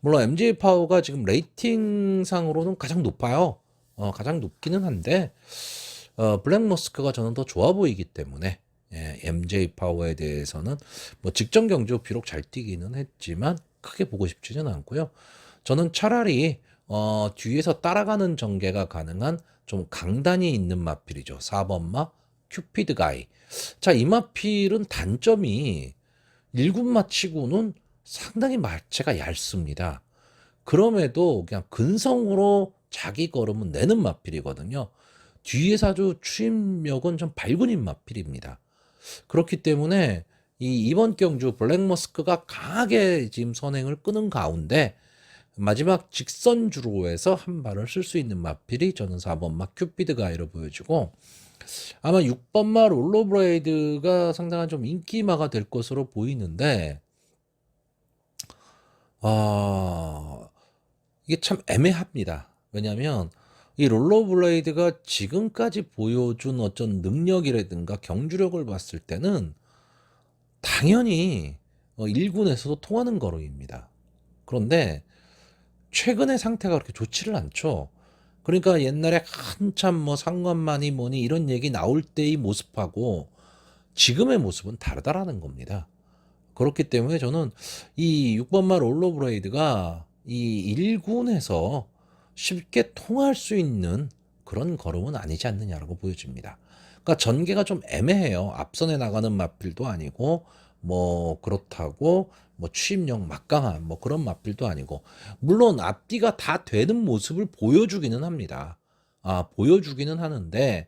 물론 MJ 파워가 지금 레이팅상으로는 가장 높아요. 가장 높기는 한데 블랙머스크가 저는 더 좋아 보이기 때문에 MJ 파워에 대해서는 뭐 직전 경주 비록 잘 뛰기는 했지만 크게 보고 싶지는 않고요. 저는 차라리 뒤에서 따라가는 전개가 가능한 좀 강단이 있는 마필이죠. 4번마 큐피드 가이. 자, 이 마필은 단점이 1군마 치고는 상당히 마체가 얇습니다. 그럼에도 그냥 근성으로 자기 걸음은 내는 마필이거든요. 뒤에서 아주 추임력은 좀 발군인 마필입니다. 그렇기 때문에 이번 경주 블랙머스크가 강하게 지금 선행을 끄는 가운데 마지막 직선 주로에서 한 발을 쓸 수 있는 마필이 저는 4번마 큐피드 가이로 보여지고, 아마 6번마 롤러브레이드가 상당한 좀 인기마가 될 것으로 보이는데, 이게 참 애매합니다. 왜냐하면 이 롤러블레이드가 지금까지 보여준 어떤 능력이라든가 경주력을 봤을 때는 당연히 1군에서도 통하는 거로입니다. 그런데 최근의 상태가 그렇게 좋지를 않죠. 그러니까 옛날에 한참 뭐 상관만이 뭐니 이런 얘기 나올 때의 모습하고 지금의 모습은 다르다라는 겁니다. 그렇기 때문에 저는 이 6번마 롤러브레이드가 이 1군에서 쉽게 통할 수 있는 그런 걸음은 아니지 않느냐라고 보여집니다. 그러니까 전개가 좀 애매해요. 앞선에 나가는 마필도 아니고 뭐 그렇다고 뭐 취임력 막강한 뭐 그런 마필도 아니고, 물론 앞뒤가 다 되는 모습을 보여주기는 합니다. 보여주기는 하는데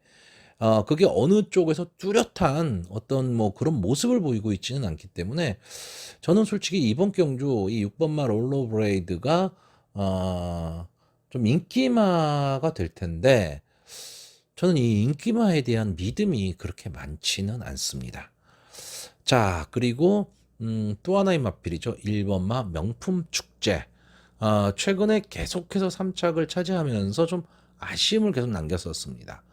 그게 어느 쪽에서 뚜렷한 어떤 뭐 그런 모습을 보이고 있지는 않기 때문에 저는 솔직히 이번 경주 이 6번마 롤러브레이드가 좀 인기마가 될 텐데, 저는 이 인기마에 대한 믿음이 그렇게 많지는 않습니다. 자, 그리고 또 하나의 마필이죠. 1번마 명품 축제. 최근에 계속해서 3착을 차지하면서 좀 아쉬움을 계속 남겼었습니다.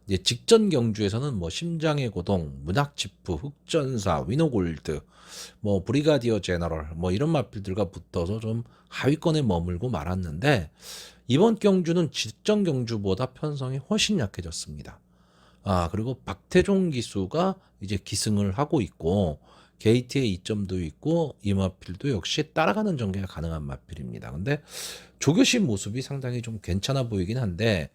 이제 직전 경주에서는 뭐 심장의 고동, 문학지프, 흑전사, 위너골드, 뭐 브리가디어 제너럴 뭐 이런 마필들과 붙어서 좀 하위권에 머물고 말았는데 이번 경주는 직전 경주보다 편성이 훨씬 약해졌습니다. 그리고 박태종 기수가 이제 기승을 하고 있고 게이트의 이점도 있고 이 마필도 역시 따라가는 전개가 가능한 마필입니다. 근데 조교시 모습이 상당히 좀 괜찮아 보이긴 한데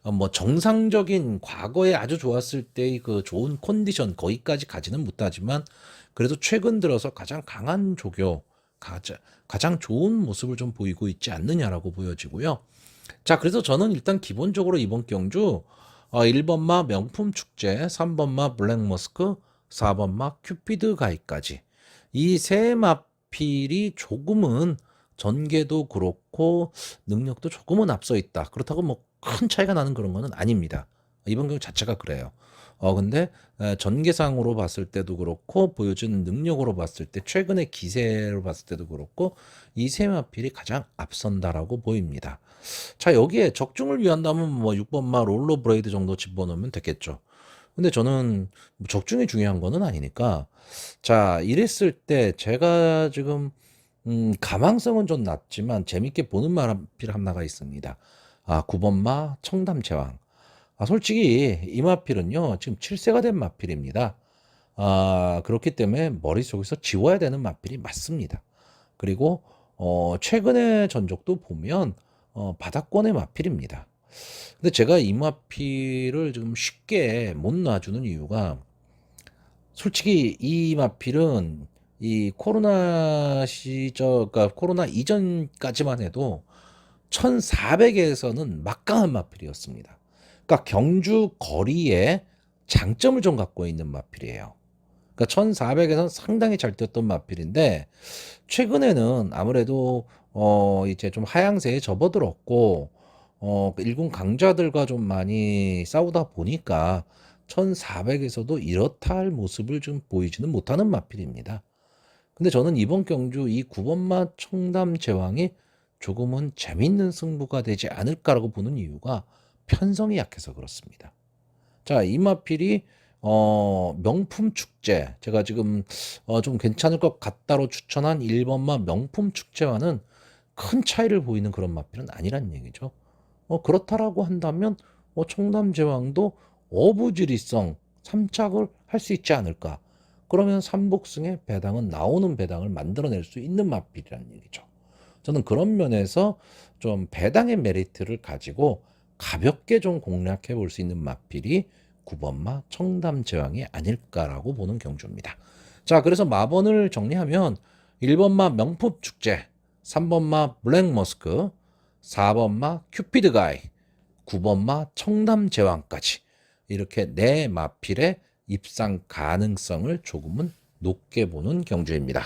뭐 정상적인 과거에 아주 좋았을 때의 그 좋은 컨디션 거기까지 가지는 못하지만 그래도 최근 들어서 가장 강한 조교 가장 좋은 모습을 좀 보이고 있지 않느냐라고 보여지고요. 자, 그래서 저는 일단 기본적으로 이번 경주 1번마 명품 축제, 3번마 블랙머스크, 4번마 큐피드 가이까지 이 세 마필이 조금은 전개도 그렇고 능력도 조금은 앞서 있다. 그렇다고 뭐 큰 차이가 나는 그런 거는 아닙니다. 이번 경주 자체가 그래요. 근데 전개상으로 봤을 때도 그렇고 보여주는 능력으로 봤을 때 최근의 기세로 봤을 때도 그렇고 이 세 마필이 가장 앞선다라고 보입니다. 자, 여기에 적중을 위한다면 뭐 6번마 롤러 브레이드 정도 집어넣으면 되겠죠. 근데 저는 뭐 적중이 중요한 거는 아니니까 자, 이랬을 때 제가 지금 가망성은 좀 낮지만 재밌게 보는 마필 하나가 있습니다. 9번마 청담제왕. 솔직히 이 마필은요 지금 7세가 된 마필입니다. 그렇기 때문에 머릿속에서 지워야 되는 마필이 맞습니다. 그리고 최근의 전적도 보면 바닥권의 마필입니다. 근데 제가 이 마필을 좀 쉽게 못 놔주는 이유가 솔직히 이 마필은 이 코로나 시절, 그러니까 코로나 이전까지만 해도 1400에서는 막강한 마필이었습니다. 그러니까 경주 거리에 장점을 좀 갖고 있는 마필이에요. 그러니까 1400에서는 상당히 잘 뛰었던 마필인데 최근에는 아무래도 이제 좀 하향세에 접어들었고 일군 강자들과 좀 많이 싸우다 보니까 1400에서도 이렇다 할 모습을 좀 보이지는 못하는 마필입니다. 근데 저는 이번 경주 이 9번마 청담 제왕이 조금은 재밌는 승부가 되지 않을까라고 보는 이유가 편성이 약해서 그렇습니다. 자, 이 마필이 명품 축제 제가 지금 좀 괜찮을 것 같다로 추천한 1번마 명품 축제와는 큰 차이를 보이는 그런 마필은 아니란 얘기죠. 그렇다라고 한다면 청담 제왕도 어부지리성 3착을 할 수 있지 않을까. 그러면 삼복승의 배당은 나오는 배당을 만들어낼 수 있는 마필이라는 얘기죠. 저는 그런 면에서 좀 배당의 메리트를 가지고 가볍게 좀 공략해 볼 수 있는 마필이 9번마 청담제왕이 아닐까라고 보는 경주입니다. 자, 그래서 마번을 정리하면 1번마 명품축제, 3번마 블랙머스크, 4번마 큐피드가이, 9번마 청담제왕까지 이렇게 네 마필의 입상 가능성을 조금은 높게 보는 경주입니다.